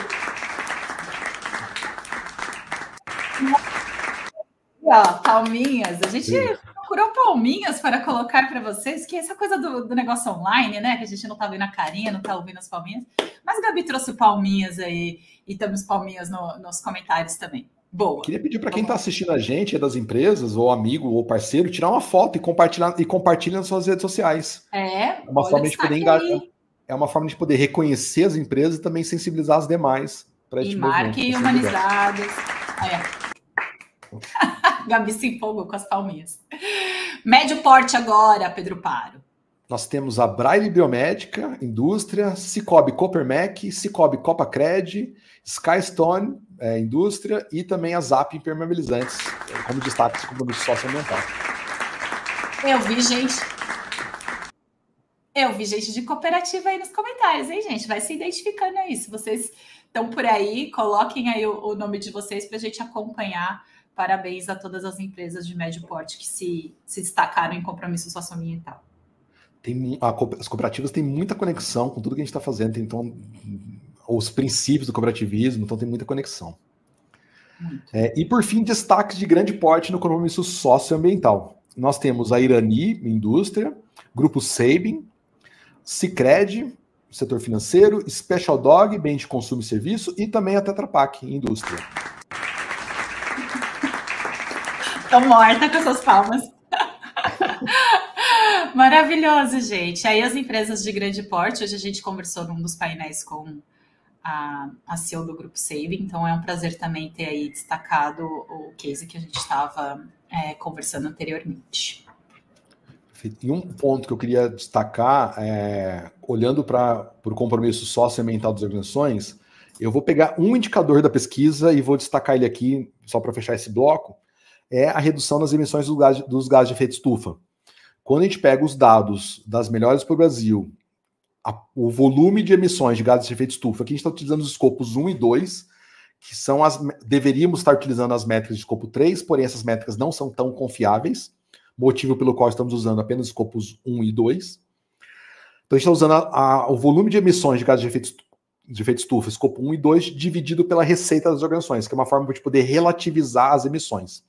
Ó, palminhas. A gente procurou palminhas para colocar para vocês, que essa coisa do negócio online, né? Que a gente não tá vendo a carinha, não tá ouvindo as palminhas. Mas Gabi trouxe palminhas aí e temos palminhas nos comentários também. Boa. Queria pedir para quem está assistindo a gente, das empresas, ou amigo, ou parceiro, tirar uma foto e compartilhar nas suas redes sociais. É uma forma de poder engajar. É uma forma de poder reconhecer as empresas e também sensibilizar as demais para este movimento. E marquem humanizados. Gabi se empolgou com as palminhas. Médio porte agora, Pedro Paro. Nós temos a Braille Biomédica, indústria, Cicobi Copermec, Cicobi Copacred, Skystone, indústria, e também a Zap Impermeabilizantes, como destaque do compromisso socioambiental. Eu vi, gente. Eu vi gente de cooperativa aí nos comentários, hein, gente? Vai se identificando aí. Se vocês estão por aí, coloquem aí o nome de vocês para a gente acompanhar. Parabéns a todas as empresas de médio porte que se destacaram em compromisso socioambiental. As cooperativas têm muita conexão com tudo que a gente está fazendo, então, os princípios do cooperativismo, então tem muita conexão. E por fim, destaques de grande porte no compromisso socioambiental. Nós temos a Irani, indústria, Grupo Sabin, Sicredi, setor financeiro, Special Dog, bem de consumo e serviço, e também a Tetra Pak, indústria. Tô morta com essas palmas. Maravilhoso, gente. Aí as empresas de grande porte, hoje a gente conversou num dos painéis com a CEO do Grupo Sabin, então é um prazer também ter aí destacado o case que a gente estava conversando anteriormente. E um ponto que eu queria destacar, olhando para o compromisso socioambiental das organizações, eu vou pegar um indicador da pesquisa e vou destacar ele aqui, só para fechar esse bloco, é a redução das emissões dos gases de efeito estufa. Quando a gente pega os dados das melhores para o Brasil, o volume de emissões de gases de efeito estufa, aqui a gente está utilizando os escopos 1 e 2, que são deveríamos estar utilizando as métricas de escopo 3, porém essas métricas não são tão confiáveis, motivo pelo qual estamos usando apenas escopos 1 e 2. Então a gente está usando o volume de emissões de gases de efeito estufa, escopo 1 e 2, dividido pela receita das organizações, que é uma forma de poder relativizar as emissões.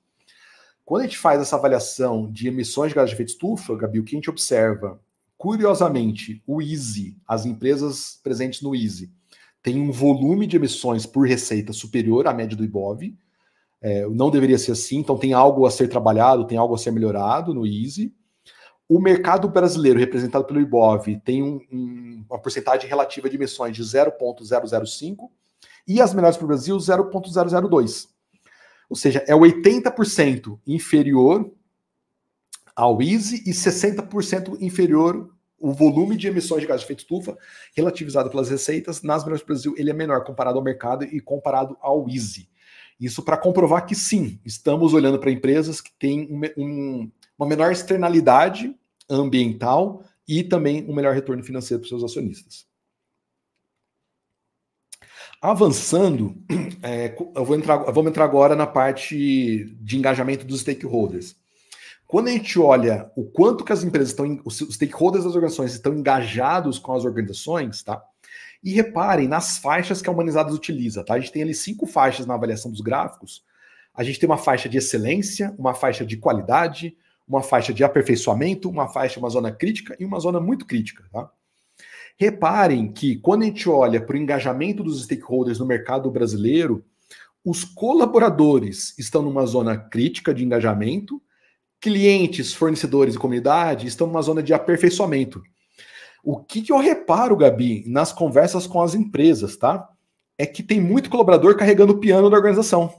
Quando a gente faz essa avaliação de emissões de gases de efeito estufa, Gabi, o que a gente observa, curiosamente, o EASY, as empresas presentes no EASY, tem um volume de emissões por receita superior à média do IBOV. Não deveria ser assim, então tem algo a ser trabalhado, tem algo a ser melhorado no EASY. O mercado brasileiro, representado pelo IBOV, tem uma porcentagem relativa de emissões de 0,005 e as melhores para o Brasil, 0,002. Ou seja, é 80% inferior ao EASY e 60% inferior o volume de emissões de gás de efeito estufa relativizado pelas receitas. Nas melhores do Brasil, ele é menor comparado ao mercado e comparado ao EASY. Isso para comprovar que sim, estamos olhando para empresas que têm uma menor externalidade ambiental e também um melhor retorno financeiro para os seus acionistas. Avançando, vamos entrar agora na parte de engajamento dos stakeholders. Quando a gente olha o quanto que as empresas os stakeholders das organizações estão engajados com as organizações, tá? E reparem nas faixas que a Humanizadas utiliza, tá? A gente tem ali 5 faixas na avaliação dos gráficos. A gente tem uma faixa de excelência, uma faixa de qualidade, uma faixa de aperfeiçoamento, uma zona crítica e uma zona muito crítica, tá? Reparem que quando a gente olha para o engajamento dos stakeholders no mercado brasileiro, os colaboradores estão numa zona crítica de engajamento, clientes, fornecedores e comunidade estão numa zona de aperfeiçoamento. O que eu reparo, Gabi, nas conversas com as empresas, tá? É que tem muito colaborador carregando o piano da organização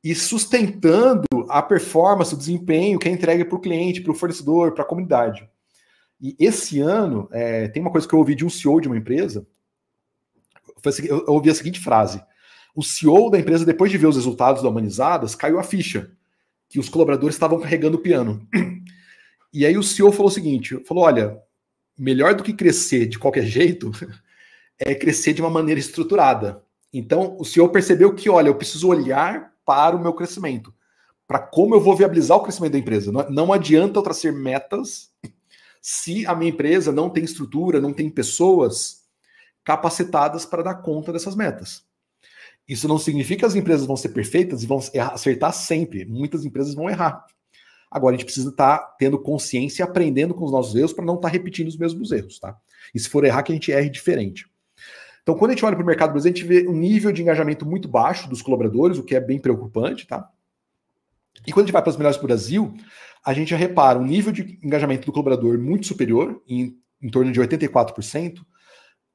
e sustentando a performance, o desempenho que é entregue para o cliente, para o fornecedor, para a comunidade. E esse ano, tem uma coisa que eu ouvi de um CEO de uma empresa, eu ouvi a seguinte frase: o CEO da empresa, depois de ver os resultados da Humanizadas, caiu a ficha que os colaboradores estavam carregando o piano. E aí o CEO falou o seguinte, olha, melhor do que crescer de qualquer jeito, é crescer de uma maneira estruturada. Então o CEO percebeu que, olha, eu preciso olhar para o meu crescimento, para como eu vou viabilizar o crescimento da empresa. Não adianta eu trazer metas se a minha empresa não tem estrutura, não tem pessoas capacitadas para dar conta dessas metas. Isso não significa que as empresas vão ser perfeitas e vão acertar sempre. Muitas empresas vão errar. Agora, a gente precisa estar tendo consciência e aprendendo com os nossos erros para não estar repetindo os mesmos erros, tá? E se for errar, que a gente erre diferente. Então, quando a gente olha para o mercado brasileiro, a gente vê um nível de engajamento muito baixo dos colaboradores, o que é bem preocupante, tá? E quando a gente vai para as melhores do Brasil, a gente já repara um nível de engajamento do colaborador muito superior, em torno de 84%,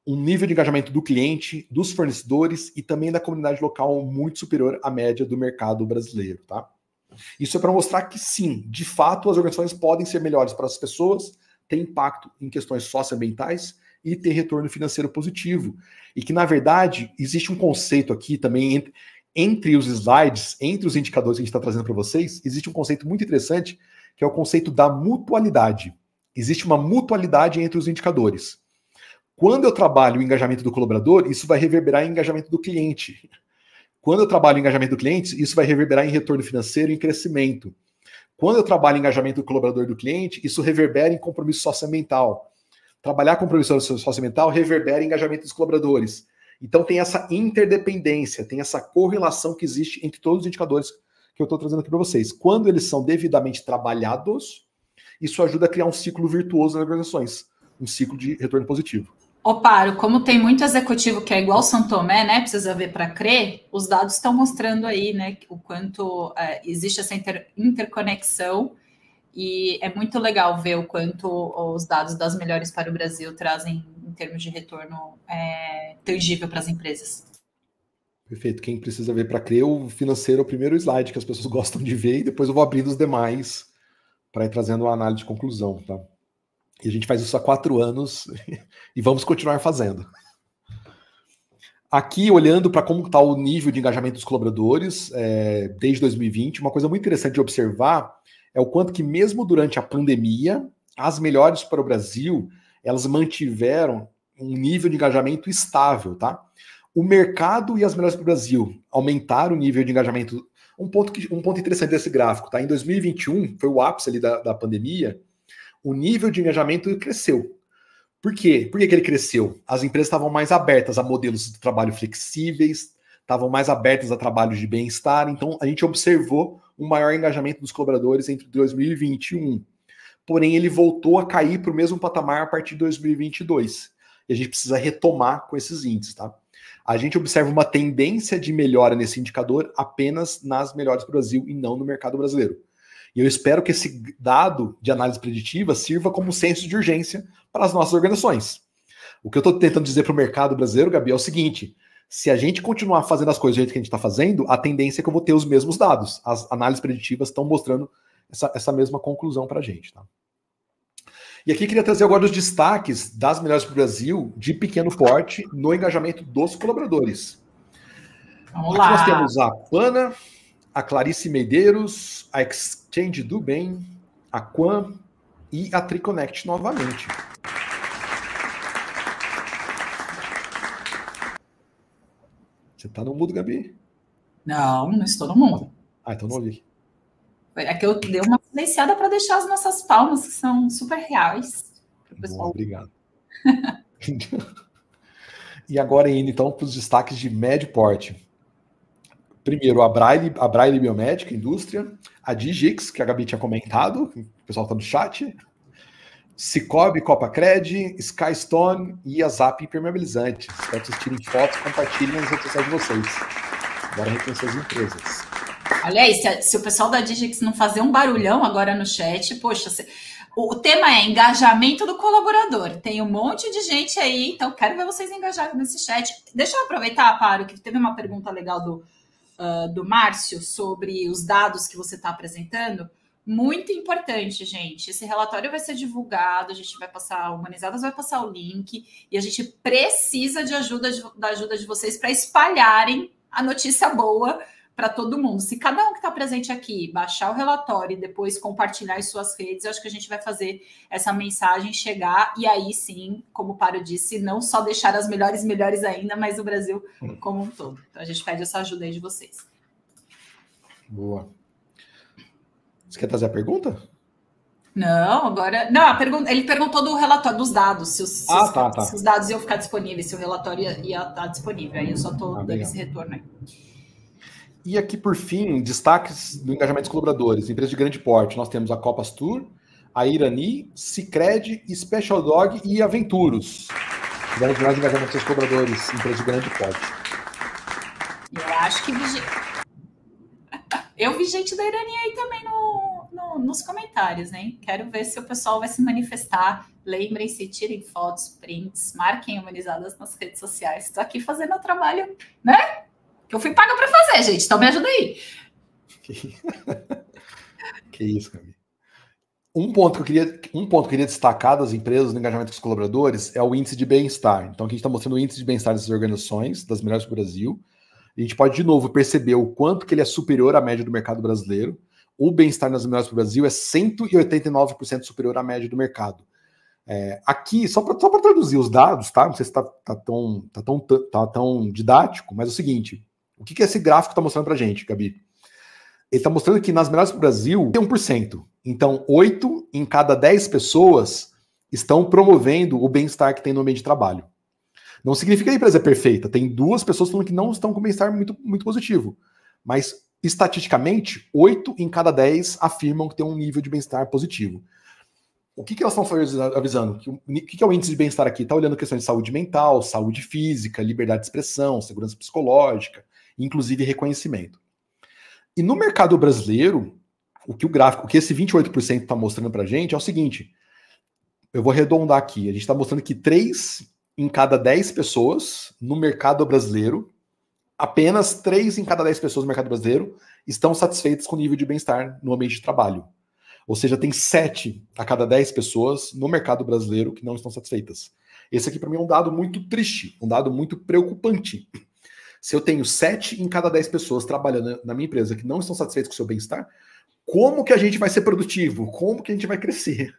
um nível de engajamento do cliente, dos fornecedores e também da comunidade local muito superior à média do mercado brasileiro, tá? Isso é para mostrar que sim, de fato, as organizações podem ser melhores para as pessoas, ter impacto em questões socioambientais e ter retorno financeiro positivo. E que, na verdade, existe um conceito aqui também entre os slides, entre os indicadores que a gente está trazendo para vocês, existe um conceito muito interessante, que é o conceito da mutualidade. existe uma mutualidade entre os indicadores. Quando eu trabalho o engajamento do colaborador, isso vai reverberar em engajamento do cliente. Quando eu trabalho o engajamento do cliente, isso vai reverberar em retorno financeiro e em crescimento. Quando eu trabalho o engajamento do colaborador e do cliente, isso reverbera em compromisso socioambiental. Trabalhar compromisso socioambiental reverbera em engajamento dos colaboradores. Então tem essa interdependência, tem essa correlação que existe entre todos os indicadores que eu estou trazendo aqui para vocês. Quando eles são devidamente trabalhados, isso ajuda a criar um ciclo virtuoso nas organizações, um ciclo de retorno positivo. Ô, Paro, como tem muito executivo que é igual São Tomé, né? Precisa ver para crer, os dados estão mostrando aí, né? O quanto existe essa interconexão, e é muito legal ver o quanto os dados das melhores para o Brasil trazem em termos de retorno tangível para as empresas. Perfeito. Quem precisa ver para crer, o financeiro é o primeiro slide que as pessoas gostam de ver, e depois eu vou abrindo os demais para ir trazendo uma análise de conclusão, tá? E a gente faz isso há 4 anos e vamos continuar fazendo. Aqui, olhando para como está o nível de engajamento dos colaboradores desde 2020, uma coisa muito interessante de observar é o quanto que mesmo durante a pandemia, as melhores para o Brasil, elas mantiveram um nível de engajamento estável, tá? O mercado e as melhores para o Brasil aumentaram o nível de engajamento. Um ponto interessante desse gráfico, tá? Em 2021, foi o ápice ali da pandemia, o nível de engajamento cresceu. Por quê? Por que ele cresceu? As empresas estavam mais abertas a modelos de trabalho flexíveis, estavam mais abertas a trabalhos de bem-estar, então a gente observou um maior engajamento dos colaboradores entre 2021. Porém, ele voltou a cair para o mesmo patamar a partir de 2022. E a gente precisa retomar com esses índices, tá? A gente observa uma tendência de melhora nesse indicador apenas nas melhores do Brasil e não no mercado brasileiro. E eu espero que esse dado de análise preditiva sirva como senso de urgência para as nossas organizações. O que eu estou tentando dizer para o mercado brasileiro, Gabi, é o seguinte: se a gente continuar fazendo as coisas do jeito que a gente está fazendo, a tendência é que eu vou ter os mesmos dados. As análises preditivas estão mostrando essa mesma conclusão para a gente, tá? E aqui queria trazer agora os destaques das melhores para o Brasil de pequeno porte no engajamento dos colaboradores. Vamos lá. Aqui nós temos a Pana, a Clarice Medeiros, a Exchange do Bem, a Quam e a Triconnect novamente. Você está no mudo, Gabi? Não estou no mundo. Então não ouvi. É que eu dei uma silenciada para deixar as nossas palmas, que são super reais. Bom, obrigado. E agora indo então para os destaques de médio porte. Primeiro, a Braille Biomédica, indústria, a Digix, que a Gabi tinha comentado, o pessoal está no chat, Cicobi, Copacred, Skystone e a Zap Impermeabilizante. Espero que vocês tirem fotos e compartilhem nas redes sociais de vocês. Bora reconhecer as empresas. Olha aí, se o pessoal da Digix não fazer um barulhão agora no chat, poxa, o tema é engajamento do colaborador. Tem um monte de gente aí, então quero ver vocês engajados nesse chat. Deixa eu aproveitar, Paro, que teve uma pergunta legal do Márcio sobre os dados que você está apresentando. Muito importante, gente. Esse relatório vai ser divulgado, a gente vai passar, o Humanizadas vai passar o link, e a gente precisa da ajuda de vocês para espalharem a notícia boa para todo mundo. Se cada um que está presente aqui baixar o relatório e depois compartilhar em suas redes, eu acho que a gente vai fazer essa mensagem chegar, e aí sim, como o Paro disse, não só deixar as melhores ainda, mas o Brasil como um todo. Então a gente pede essa ajuda aí de vocês. Boa. Você quer trazer a pergunta? Não, agora... Não, a pergunta, ele perguntou do relatório, dos dados, se os dados iam ficar disponíveis, se o relatório ia estar disponível. Aí eu só estou dando esse retorno aí. E aqui, por fim, destaques do engajamento dos colaboradores. Empresas de grande porte. Nós temos a Copas Tour, a Irani, Sicredi, Special Dog e Aventuros. Tivemos mais engajamento dos seus colaboradores, empresas de grande porte. Eu acho que... Eu vi gente da Irani aí também nos comentários, hein? Quero ver se o pessoal vai se manifestar. Lembrem-se, tirem fotos, prints, marquem Humanizadas nas redes sociais. Estou aqui fazendo o trabalho, né? Que eu fui paga para fazer, gente. Então me ajuda aí. Que isso, Gabi. Um ponto que eu queria destacar das empresas no engajamento com os colaboradores é o índice de bem-estar. Então, aqui a gente está mostrando o índice de bem-estar dessas organizações, das melhores do Brasil. A gente pode, de novo, perceber o quanto que ele é superior à média do mercado brasileiro. o bem-estar nas melhores do Brasil é 189% superior à média do mercado. Aqui, só para traduzir os dados, tá? Não sei se tá tão didático, mas é o seguinte: o que esse gráfico está mostrando para a gente, Gabi? Ele está mostrando que nas melhores do Brasil tem 1%. Então, 8 em cada 10 pessoas estão promovendo o bem-estar que tem no ambiente de trabalho. Não significa que a empresa é perfeita. Tem 2 pessoas falando que não estão com bem-estar muito, muito positivo. Mas, estatisticamente, 8 em cada 10 afirmam que tem um nível de bem-estar positivo. O que elas estão avisando? O que é o índice de bem-estar aqui? Está olhando questões de saúde mental, saúde física, liberdade de expressão, segurança psicológica, inclusive reconhecimento. E no mercado brasileiro, o que esse 28% está mostrando para a gente é o seguinte: eu vou arredondar aqui, a gente está mostrando que 3 em cada 10 pessoas no mercado brasileiro, apenas 3 em cada 10 pessoas no mercado brasileiro estão satisfeitas com o nível de bem-estar no ambiente de trabalho. Ou seja, tem 7 a cada 10 pessoas no mercado brasileiro que não estão satisfeitas. Esse aqui, para mim, é um dado muito triste, um dado muito preocupante. Se eu tenho 7 em cada 10 pessoas trabalhando na minha empresa que não estão satisfeitas com o seu bem-estar, como que a gente vai ser produtivo? Como que a gente vai crescer?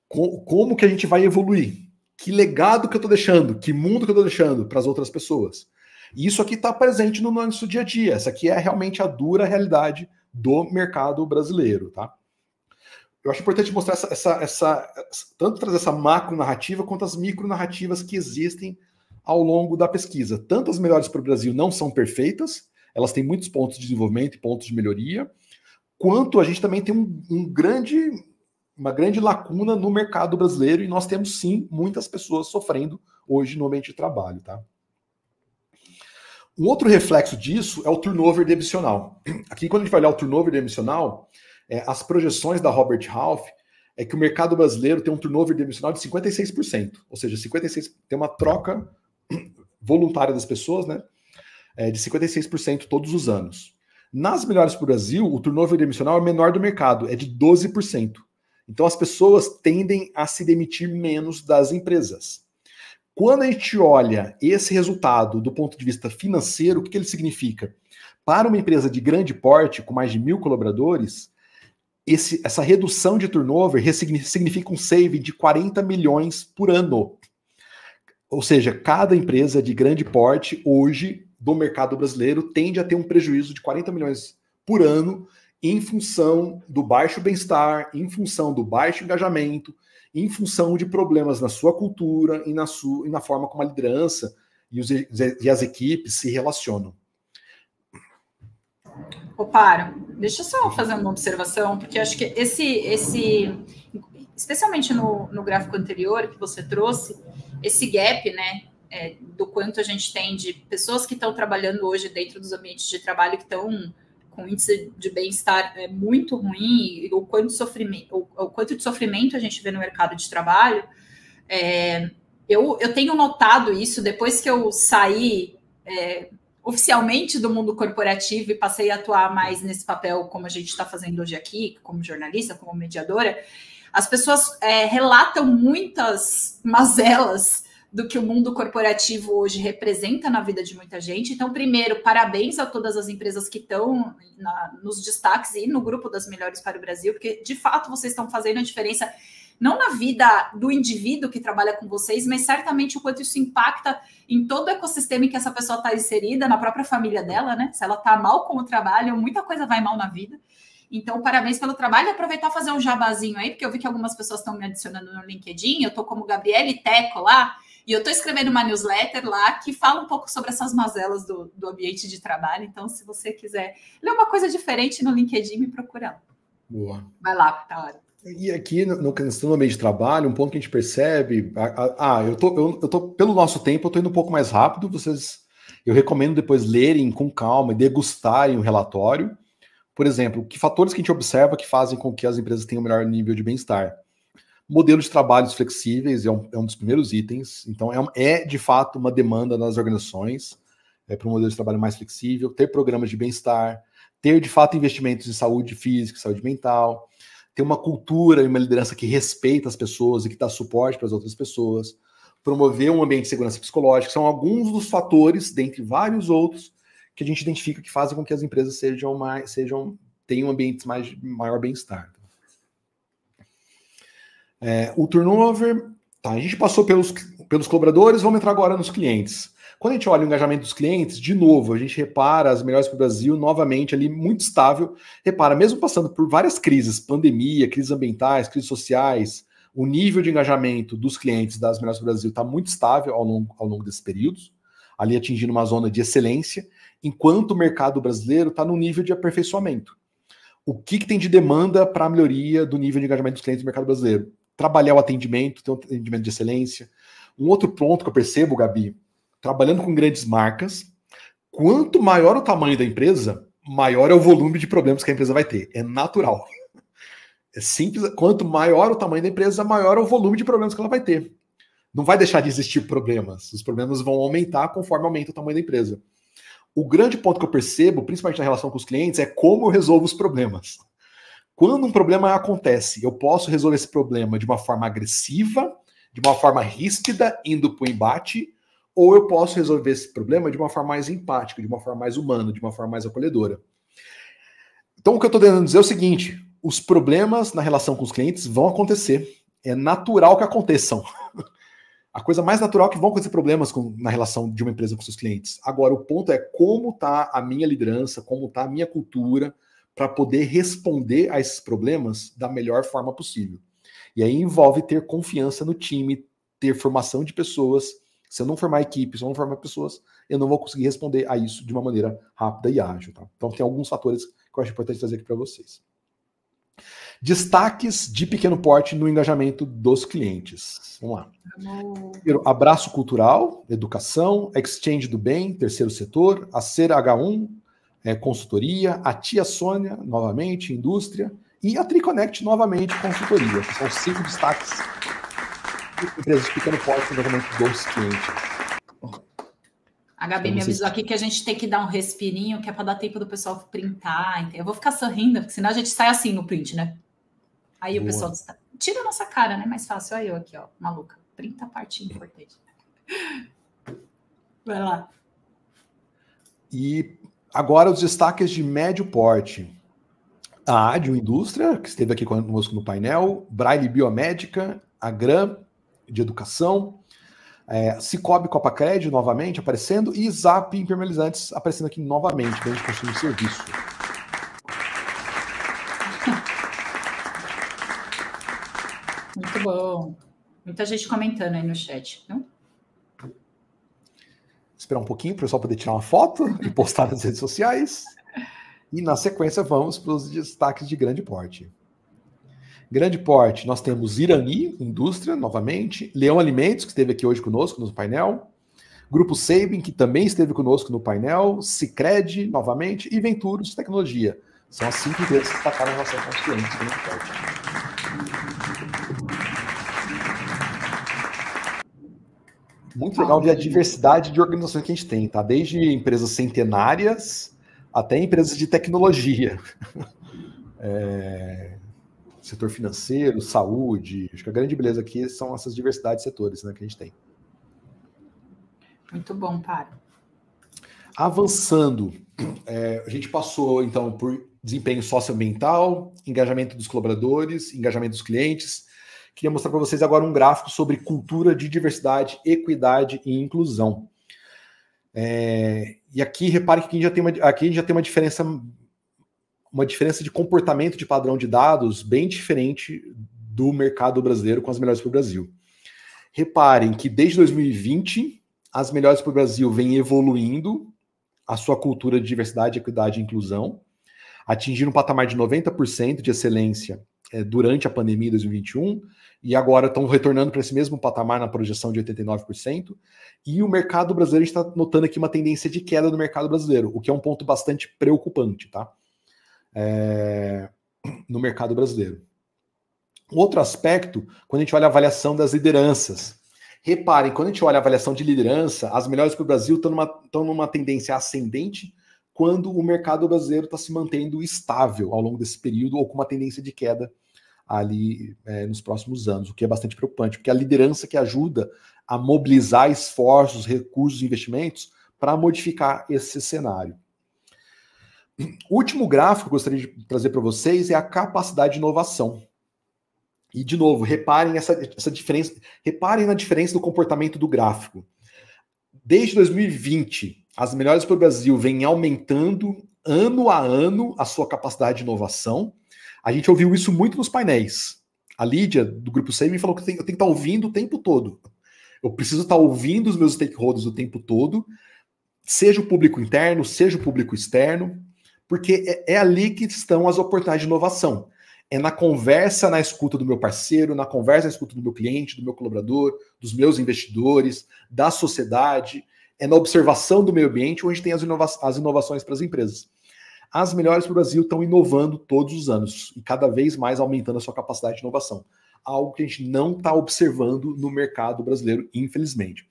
Como que a gente vai evoluir? Que legado que eu estou deixando? Que mundo que eu estou deixando para as outras pessoas? E isso aqui está presente no nosso dia a dia. Essa aqui é realmente a dura realidade do mercado brasileiro, tá? Eu acho importante mostrar tanto trazer essa macro narrativa quanto as micro narrativas que existem ao longo da pesquisa. Tanto as melhores para o Brasil não são perfeitas, elas têm muitos pontos de desenvolvimento e pontos de melhoria, quanto a gente também tem uma grande lacuna no mercado brasileiro, e nós temos sim muitas pessoas sofrendo hoje no ambiente de trabalho, tá? Um outro reflexo disso é o turnover demissional. Aqui, quando a gente vai olhar o turnover demissional, as projeções da Robert Half é que o mercado brasileiro tem um turnover demissional de 56%, ou seja, 56% tem uma troca voluntária das pessoas, né, de 56% todos os anos. Nas melhores para o Brasil, o turnover demissional é menor do mercado, é de 12%. Então as pessoas tendem a se demitir menos das empresas. Quando a gente olha esse resultado do ponto de vista financeiro, o que ele significa? Para uma empresa de grande porte, com mais de 1.000 colaboradores, essa redução de turnover significa um saving de 40 milhões por ano. Ou seja, cada empresa de grande porte hoje do mercado brasileiro tende a ter um prejuízo de 40 milhões por ano em função do baixo bem-estar, em função do baixo engajamento, em função de problemas na sua cultura e na forma como a liderança e as equipes se relacionam. Paro, deixa eu só fazer uma observação, porque acho que especialmente no gráfico anterior que você trouxe, esse gap, né, do quanto a gente tem de pessoas que estão trabalhando hoje dentro dos ambientes de trabalho que estão com índice de bem-estar muito ruim, e o quanto de sofrimento a gente vê no mercado de trabalho. Eu tenho notado isso depois que eu saí oficialmente do mundo corporativo e passei a atuar mais nesse papel como a gente está fazendo hoje aqui, como jornalista, como mediadora. As pessoas relatam muitas mazelas do que o mundo corporativo hoje representa na vida de muita gente. Então, primeiro, parabéns a todas as empresas que estão nos destaques e no grupo das melhores para o Brasil, porque, de fato, vocês estão fazendo a diferença, não na vida do indivíduo que trabalha com vocês, mas certamente o quanto isso impacta em todo o ecossistema em que essa pessoa está inserida, na própria família dela, né? Se ela está mal com o trabalho, muita coisa vai mal na vida. Então, parabéns pelo trabalho. E aproveitar e fazer um jabazinho aí, porque eu vi que algumas pessoas estão me adicionando no LinkedIn. Eu estou como Gabriele Teco lá, e eu estou escrevendo uma newsletter lá que fala um pouco sobre essas mazelas do ambiente de trabalho. Então, se você quiser ler uma coisa diferente no LinkedIn, me procura lá. Boa. Vai lá, tá hora. E aqui no ambiente de trabalho, um ponto que a gente percebe... eu tô pelo nosso tempo, eu estou indo um pouco mais rápido. Eu recomendo depois lerem com calma e degustarem o relatório. Por exemplo, que fatores que a gente observa que fazem com que as empresas tenham um melhor nível de bem-estar? Modelo de trabalhos flexíveis é um dos primeiros itens. Então, de fato uma demanda nas organizações para um modelo de trabalho mais flexível, ter programas de bem-estar, ter, de fato, investimentos em saúde física, saúde mental, ter uma cultura e uma liderança que respeita as pessoas e que dá suporte para as outras pessoas, promover um ambiente de segurança psicológica, são alguns dos fatores, dentre vários outros, que a gente identifica que fazem com que as empresas sejam tenham ambientes maior bem-estar. O turnover, tá, a gente passou pelos colaboradores, vamos entrar agora nos clientes. Quando a gente olha o engajamento dos clientes, de novo, a gente repara as melhores para o Brasil, novamente, ali muito estável. Repara, mesmo passando por várias crises, pandemia, crises ambientais, crises sociais, o nível de engajamento dos clientes das melhores para o Brasil está muito estável ao longo desses períodos, ali atingindo uma zona de excelência, enquanto o mercado brasileiro está no nível de aperfeiçoamento. O que tem de demanda para a melhoria do nível de engajamento dos clientes do mercado brasileiro? Trabalhar o atendimento, ter um atendimento de excelência. Um outro ponto que eu percebo, Gabi, trabalhando com grandes marcas, quanto maior o tamanho da empresa, maior é o volume de problemas que a empresa vai ter. É natural. É simples. Quanto maior o tamanho da empresa, maior é o volume de problemas que ela vai ter. Não vai deixar de existir problemas. Os problemas vão aumentar conforme aumenta o tamanho da empresa. O grande ponto que eu percebo, principalmente na relação com os clientes, é como eu resolvo os problemas. Quando um problema acontece, eu posso resolver esse problema de uma forma agressiva, de uma forma ríspida, indo para o embate, ou eu posso resolver esse problema de uma forma mais empática, de uma forma mais humana, de uma forma mais acolhedora. Então, o que eu estou tentando dizer é o seguinte: os problemas na relação com os clientes vão acontecer. É natural que aconteçam. A coisa mais natural é que vão acontecer problemas na relação de uma empresa com seus clientes. Agora, o ponto é como está a minha liderança, como está a minha cultura, para poder responder a esses problemas da melhor forma possível. E aí envolve ter confiança no time, ter formação de pessoas. Se eu não formar equipe, se eu não formar pessoas, eu não vou conseguir responder a isso de uma maneira rápida e ágil. Tá? Então tem alguns fatores que eu acho importante trazer aqui para vocês. Destaques de pequeno porte no engajamento dos clientes. Vamos lá. Primeiro, abraço cultural, educação, exchange do bem, terceiro setor, a Ser H1, consultoria, a Tia Sônia, novamente, indústria, e a Triconnect, novamente, consultoria. São 5 destaques de empresas de pequeno porte no engajamento dos clientes. A Gabi me avisou aqui que a gente tem que dar um respirinho, que é para dar tempo do pessoal printar. Eu vou ficar sorrindo, porque senão a gente sai assim no print, né? Aí o pessoal tira a nossa cara, né? Mais fácil. Olha eu aqui, ó, maluca. Printa a parte importante. Vai lá. E agora os destaques de médio porte. A Ádio Indústria, que esteve aqui conosco no painel, Braille Biomédica, a Gram, de educação, Cicobi Copacred, novamente, aparecendo, e Zap Impermeabilizantes, aparecendo aqui novamente, bem de consumo de serviço. Muito bom. Muita gente comentando aí no chat, não? Esperar um pouquinho para o pessoal poder tirar uma foto e postar nas redes sociais. E na sequência vamos para os destaques de grande porte. Grande porte, nós temos Irani, indústria, novamente, Leão Alimentos, que esteve aqui hoje conosco no painel, Grupo Sabin, que também esteve conosco no painel, Sicredi, novamente, e Venturos Tecnologia. São as 5 empresas que destacaram em relação com os clientes de grande porte. Muito legal ver a diversidade de organizações que a gente tem, tá? Desde empresas centenárias até empresas de tecnologia. Setor financeiro, saúde. Acho que a grande beleza aqui são essas diversidades de setores, né, que a gente tem. Muito bom, para. Avançando, a gente passou, então, por desempenho socioambiental, engajamento dos colaboradores, engajamento dos clientes. Queria mostrar para vocês agora um gráfico sobre cultura de diversidade, equidade e inclusão. E aqui, repare que aqui a gente já tem uma diferença de comportamento de padrão de dados bem diferente do mercado brasileiro com as melhores para o Brasil. Reparem que desde 2020, as melhores para o Brasil vêm evoluindo a sua cultura de diversidade, equidade e inclusão, atingiram um patamar de 90% de excelência durante a pandemia de 2021, e agora estão retornando para esse mesmo patamar na projeção de 89%, e o mercado brasileiro está notando aqui uma tendência de queda no mercado brasileiro, o que é um ponto bastante preocupante, tá? No mercado brasileiro. Outro aspecto, quando a gente olha a avaliação das lideranças. Reparem, quando a gente olha a avaliação de liderança, as melhores para o Brasil estão numa tendência ascendente, quando o mercado brasileiro está se mantendo estável ao longo desse período, ou com uma tendência de queda ali nos próximos anos, o que é bastante preocupante, porque a liderança que ajuda a mobilizar esforços, recursos e investimentos para modificar esse cenário. O último gráfico que eu gostaria de trazer para vocês é a capacidade de inovação. E, de novo, reparem essa diferença, reparem na diferença do comportamento do gráfico. Desde 2020, as melhores para o Brasil vêm aumentando ano a ano a sua capacidade de inovação. A gente ouviu isso muito nos painéis. A Lídia, do Grupo C, me falou que eu tenho que estar ouvindo o tempo todo. Eu preciso estar ouvindo os meus stakeholders o tempo todo, seja o público interno, seja o público externo, porque é ali que estão as oportunidades de inovação. É na conversa, na escuta do meu parceiro, na conversa, na escuta do meu cliente, do meu colaborador, dos meus investidores, da sociedade, é na observação do meio ambiente onde tem as inovações para as empresas. As melhores para o Brasil estão inovando todos os anos e cada vez mais aumentando a sua capacidade de inovação. Algo que a gente não está observando no mercado brasileiro, infelizmente.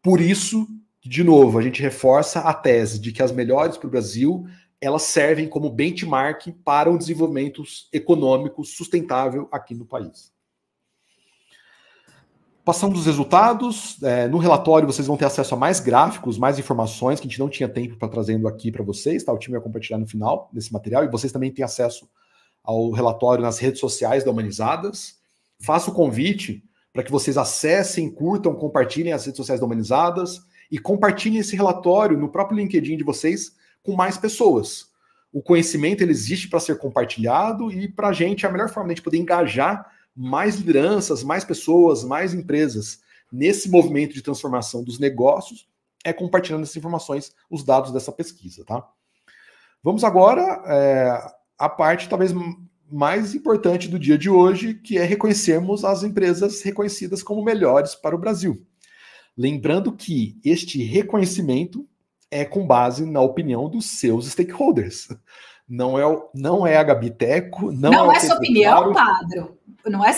Por isso, de novo, a gente reforça a tese de que as melhores para o Brasil, elas servem como benchmark para um desenvolvimento econômico sustentável aqui no país. Passando dos resultados, no relatório vocês vão ter acesso a mais gráficos, mais informações que a gente não tinha tempo para trazendo aqui para vocês, tá? O time vai compartilhar no final desse material e vocês também têm acesso ao relatório nas redes sociais da Humanizadas. Faço o convite para que vocês acessem, curtam, compartilhem as redes sociais da Humanizadas e compartilhem esse relatório no próprio LinkedIn de vocês com mais pessoas. O conhecimento ele existe para ser compartilhado e para a gente a melhor forma de a gente poder engajar mais lideranças, mais pessoas, mais empresas nesse movimento de transformação dos negócios é compartilhando essas informações, os dados dessa pesquisa, tá? Vamos agora à parte talvez mais importante do dia de hoje, que é reconhecermos as empresas reconhecidas como melhores para o Brasil. Lembrando que este reconhecimento é com base na opinião dos seus stakeholders. Não é a Gabi Teco, não é sua opinião, Padro. Não é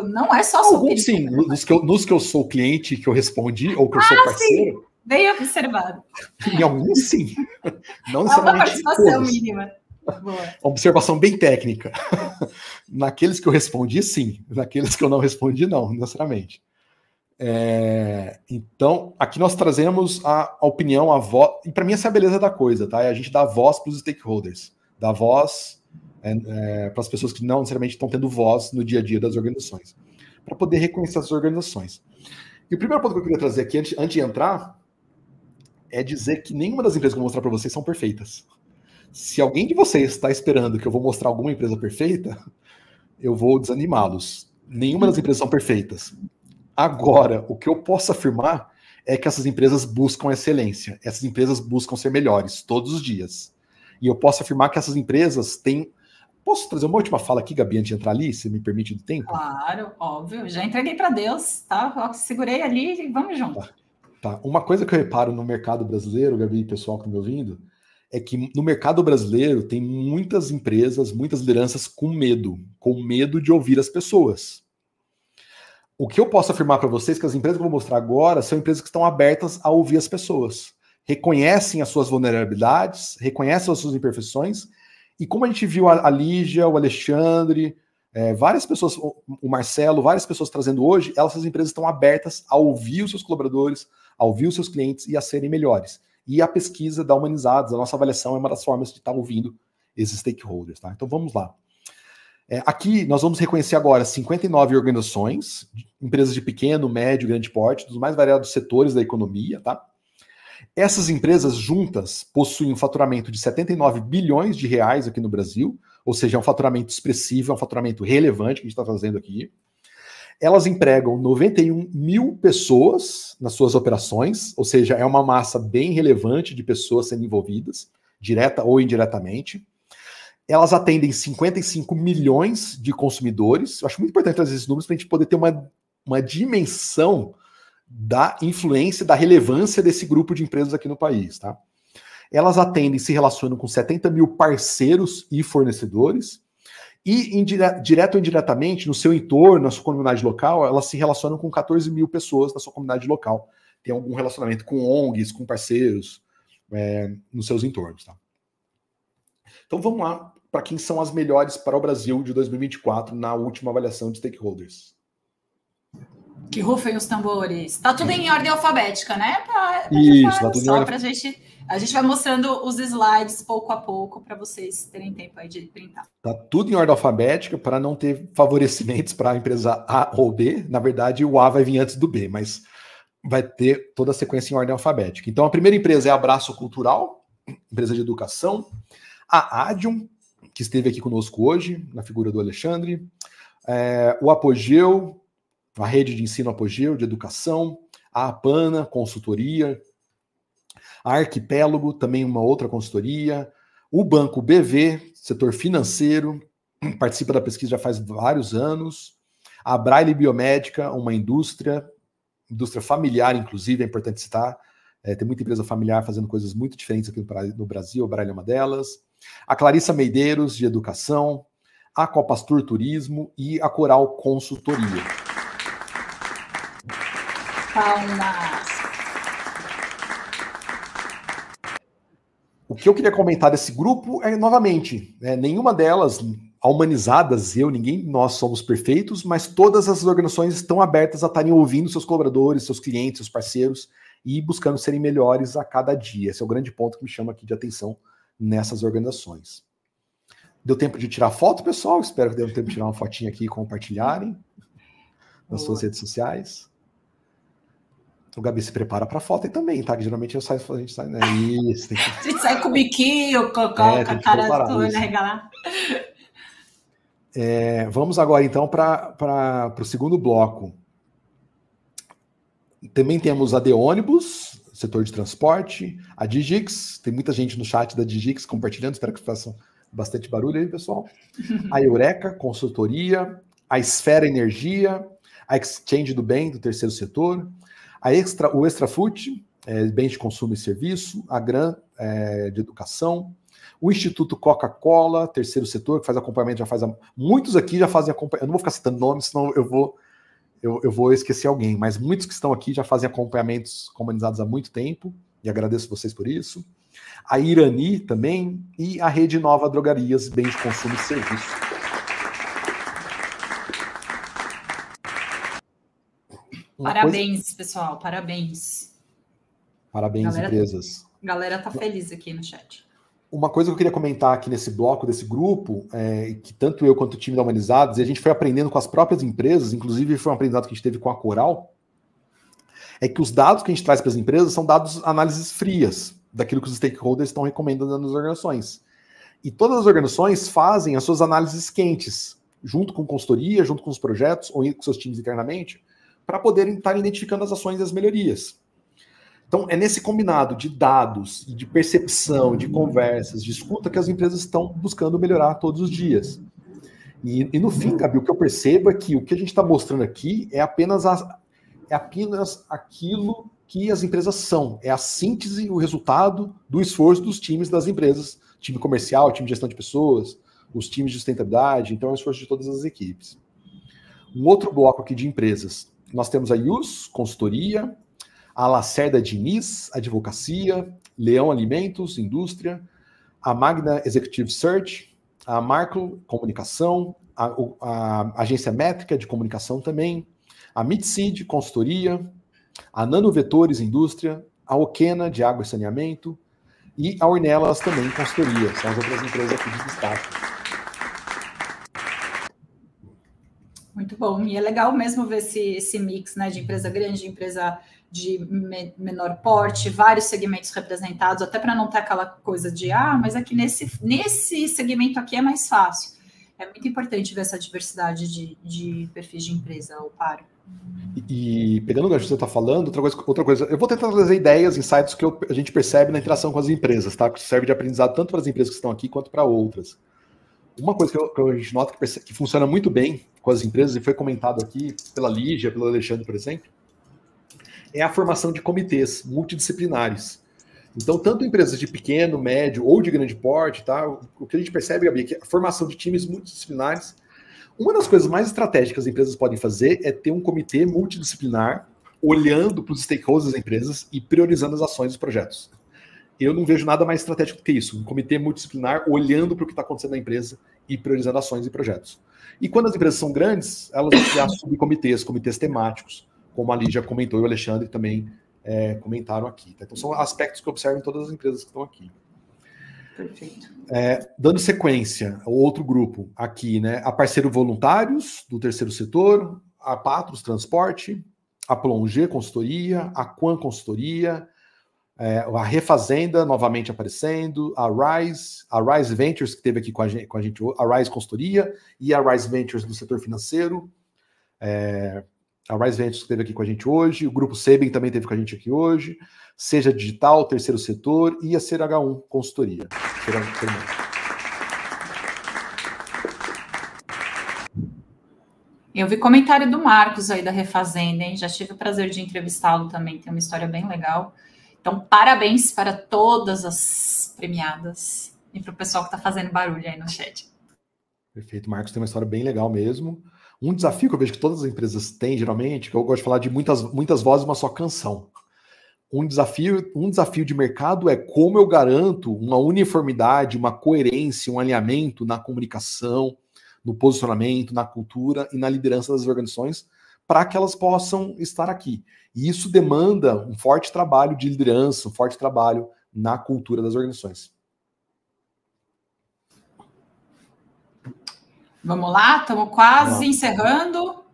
não é só sua opinião. Sim, nos que eu sou cliente, que eu respondi, ou que eu sou parceiro. Sim. Bem observado. Em alguns, sim. Não necessariamente. É uma participação mínima. Boa. Observação bem técnica. Naqueles que eu respondi, sim. Naqueles que eu não respondi, não, necessariamente. Então, aqui nós trazemos a opinião, a voz, e para mim essa é a beleza da coisa, tá? É a gente dá voz para os stakeholders, dá voz para as pessoas que não necessariamente estão tendo voz no dia a dia das organizações, para poder reconhecer essas organizações. E o primeiro ponto que eu queria trazer aqui, antes de entrar, é dizer que nenhuma das empresas que eu vou mostrar para vocês são perfeitas. Se alguém de vocês está esperando que eu vou mostrar alguma empresa perfeita, eu vou desanimá-los. Nenhuma das empresas são perfeitas. Agora, o que eu posso afirmar é que essas empresas buscam excelência. Essas empresas buscam ser melhores todos os dias. E eu posso afirmar que essas empresas têm... Posso trazer uma última fala aqui, Gabi, antes de entrar ali, se me permite do tempo? Claro, óbvio. Já entreguei para Deus, tá? Eu segurei ali e vamos junto. Tá. Uma coisa que eu reparo no mercado brasileiro, Gabi e pessoal que está me ouvindo, é que no mercado brasileiro tem muitas empresas, muitas lideranças com medo de ouvir as pessoas. O que eu posso afirmar para vocês é que as empresas que eu vou mostrar agora são empresas que estão abertas a ouvir as pessoas. Reconhecem as suas vulnerabilidades, reconhecem as suas imperfeições, e como a gente viu a Lígia, o Alexandre, várias pessoas, o Marcelo, várias pessoas trazendo hoje, essas empresas estão abertas a ouvir os seus colaboradores, a ouvir os seus clientes e a serem melhores. E a pesquisa da Humanizadas, a nossa avaliação é uma das formas de estar ouvindo esses stakeholders, tá? Então vamos lá. Aqui nós vamos reconhecer agora 59 organizações, empresas de pequeno, médio, grande porte, dos mais variados setores da economia, tá? Essas empresas juntas possuem um faturamento de 79 bilhões de reais aqui no Brasil, ou seja, é um faturamento expressivo, é um faturamento relevante que a gente está fazendo aqui. Elas empregam 91 mil pessoas nas suas operações, ou seja, é uma massa bem relevante de pessoas sendo envolvidas, direta ou indiretamente. Elas atendem 55 milhões de consumidores. Eu acho muito importante trazer esses números para a gente poder ter uma dimensão da influência, da relevância desse grupo de empresas aqui no país, tá? Elas atendem, se relacionam com 70 mil parceiros e fornecedores, e direto ou indiretamente, no seu entorno, na sua comunidade local, elas se relacionam com 14 mil pessoas na sua comunidade local. Tem algum relacionamento com ONGs, com parceiros, nos seus entornos, tá? Então vamos lá para quem são as melhores para o Brasil de 2024 na última avaliação de stakeholders. Que rufem os tambores. Tá tudo em ordem alfabética, né? Isso, tá tudo em ordem. Pra gente... A gente vai mostrando os slides pouco a pouco para vocês terem tempo aí de printar. Tá tudo em ordem alfabética para não ter favorecimentos para a empresa A ou B. Na verdade, o A vai vir antes do B, mas vai ter toda a sequência em ordem alfabética. Então, a primeira empresa é a Abraço Cultural, empresa de educação. A Adium, que esteve aqui conosco hoje, na figura do Alexandre. O Apogeu, a rede de ensino Apogeu, de educação. A Apana, consultoria. A Arquipélago, também uma outra consultoria. O Banco BV, setor financeiro, participa da pesquisa já faz vários anos. A Braille Biomédica, uma indústria familiar, inclusive, é importante citar. Tem muita empresa familiar fazendo coisas muito diferentes aqui no Brasil, a Braille é uma delas. A Clarissa Medeiros, de educação. A Copastur Turismo e a Coral Consultoria. Palmas. O que eu queria comentar desse grupo é, novamente, nenhuma delas, humanizadas, nós somos perfeitos, mas todas as organizações estão abertas a estarem ouvindo seus colaboradores, seus clientes, seus parceiros e buscando serem melhores a cada dia. Esse é o grande ponto que me chama aqui de atenção nessas organizações. Deu tempo de tirar foto, pessoal? Espero que deu tempo de tirar uma fotinha aqui e compartilharem nas suas redes sociais. O Gabi se prepara para foto aí também, tá? Que geralmente a gente sai, né? Isso, tem que... A gente sai com o biquinho, com a cara toda regalada. Vamos agora, então, para o segundo bloco. Também temos a De Ônibus, setor de transporte, a Digix, tem muita gente no chat da Digix compartilhando, espero que façam bastante barulho aí, pessoal. A Eureka, consultoria, a Esfera Energia, a Exchange do Bem, do terceiro setor, o Extrafood, bens de consumo e serviço, a Gran, de educação, o Instituto Coca-Cola, terceiro setor, que faz acompanhamento, muitos aqui já fazem acompanhamento, eu não vou ficar citando nomes, senão eu vou esquecer alguém, mas muitos que estão aqui já fazem acompanhamentos comunizados há muito tempo, e agradeço vocês por isso. A Irani também, e a Rede Nova Drogarias, bens de consumo e serviço. Parabéns, pessoal, parabéns. Parabéns, empresas. A galera tá feliz aqui no chat. Uma coisa que eu queria comentar aqui nesse bloco, desse grupo, que tanto eu quanto o time da Humanizados, e a gente foi aprendendo com as próprias empresas, inclusive foi um aprendizado que a gente teve com a Coral, é que os dados que a gente traz para as empresas são dados, análises frias, daquilo que os stakeholders estão recomendando nas organizações. E todas as organizações fazem as suas análises quentes, junto com consultoria, junto com os projetos, ou com seus times internamente, para poderem estar identificando as ações e as melhorias. Então, é nesse combinado de dados, de percepção, de conversas, de escuta, que as empresas estão buscando melhorar todos os dias. E no fim, Gabi, o que eu percebo é que o que a gente está mostrando aqui é apenas aquilo que as empresas são. É a síntese, o resultado do esforço dos times das empresas. Time comercial, time de gestão de pessoas, os times de sustentabilidade. Então, é o esforço de todas as equipes. Um outro bloco aqui de empresas. Nós temos a IUS, consultoria, a Lacerda Diniz, advocacia, Leão Alimentos, indústria, a Magna Executive Search, a Marco, comunicação, a Agência Métrica de comunicação também, a Midseed, consultoria, a Nanovetores, indústria, a Okena, de água e saneamento, e a Ornelas também, consultoria. São as outras empresas aqui de destaque. Muito bom. E é legal mesmo ver esse mix, né, de empresa grande, de empresa de menor porte, vários segmentos representados, até para não ter aquela coisa de, mas aqui nesse segmento aqui é mais fácil. É muito importante ver essa diversidade de perfis de empresa, o Paro. E pegando o gancho que você está falando, outra coisa, eu vou tentar trazer ideias, insights que a gente percebe na interação com as empresas, tá? Que serve de aprendizado tanto para as empresas que estão aqui quanto para outras. Uma coisa que a gente nota que funciona muito bem com as empresas, e foi comentado aqui pela Lígia, pelo Alexandre, por exemplo, é a formação de comitês multidisciplinares. Então, tanto empresas de pequeno, médio ou de grande porte, tá? O que a gente percebe, Gabi, é que a formação de times multidisciplinares, uma das coisas mais estratégicas que as empresas podem fazer é ter um comitê multidisciplinar olhando para os stakeholders das empresas e priorizando as ações dos projetos. Eu não vejo nada mais estratégico que isso, um comitê multidisciplinar olhando para o que está acontecendo na empresa e priorizando ações e projetos. E quando as empresas são grandes, elas vão criar subcomitês, comitês temáticos, como a Lígia comentou e o Alexandre também comentaram aqui. Tá? Então, são aspectos que eu observo em todas as empresas que estão aqui. Perfeito. Dando sequência, o outro grupo aqui, né? A Parceiro Voluntários, do terceiro setor, a Patros Transporte, a Plongé Consultoria, a Quan Consultoria, a Refazenda novamente aparecendo, a Rise Ventures, que esteve aqui com a gente, a Rise Consultoria e a Rise Ventures do setor financeiro, a Rise Ventures que esteve aqui com a gente hoje, o Grupo Sebem também esteve com a gente aqui hoje, Seja Digital, terceiro setor, e a CH1 Consultoria. Eu vi comentário do Marcos aí da Refazenda, hein? Já tive o prazer de entrevistá-lo também, tem uma história bem legal. Então, parabéns para todas as premiadas e para o pessoal que está fazendo barulho aí no chat. Perfeito, Marcos tem uma história bem legal mesmo. Um desafio que eu vejo que todas as empresas têm, geralmente, que eu gosto de falar de muitas vozes, uma só canção. Um desafio de mercado é como eu garanto uma uniformidade, uma coerência, um alinhamento na comunicação, no posicionamento, na cultura e na liderança das organizações para que elas possam estar aqui. E isso demanda um forte trabalho de liderança, um forte trabalho na cultura das organizações. Vamos lá, estamos quase encerrando.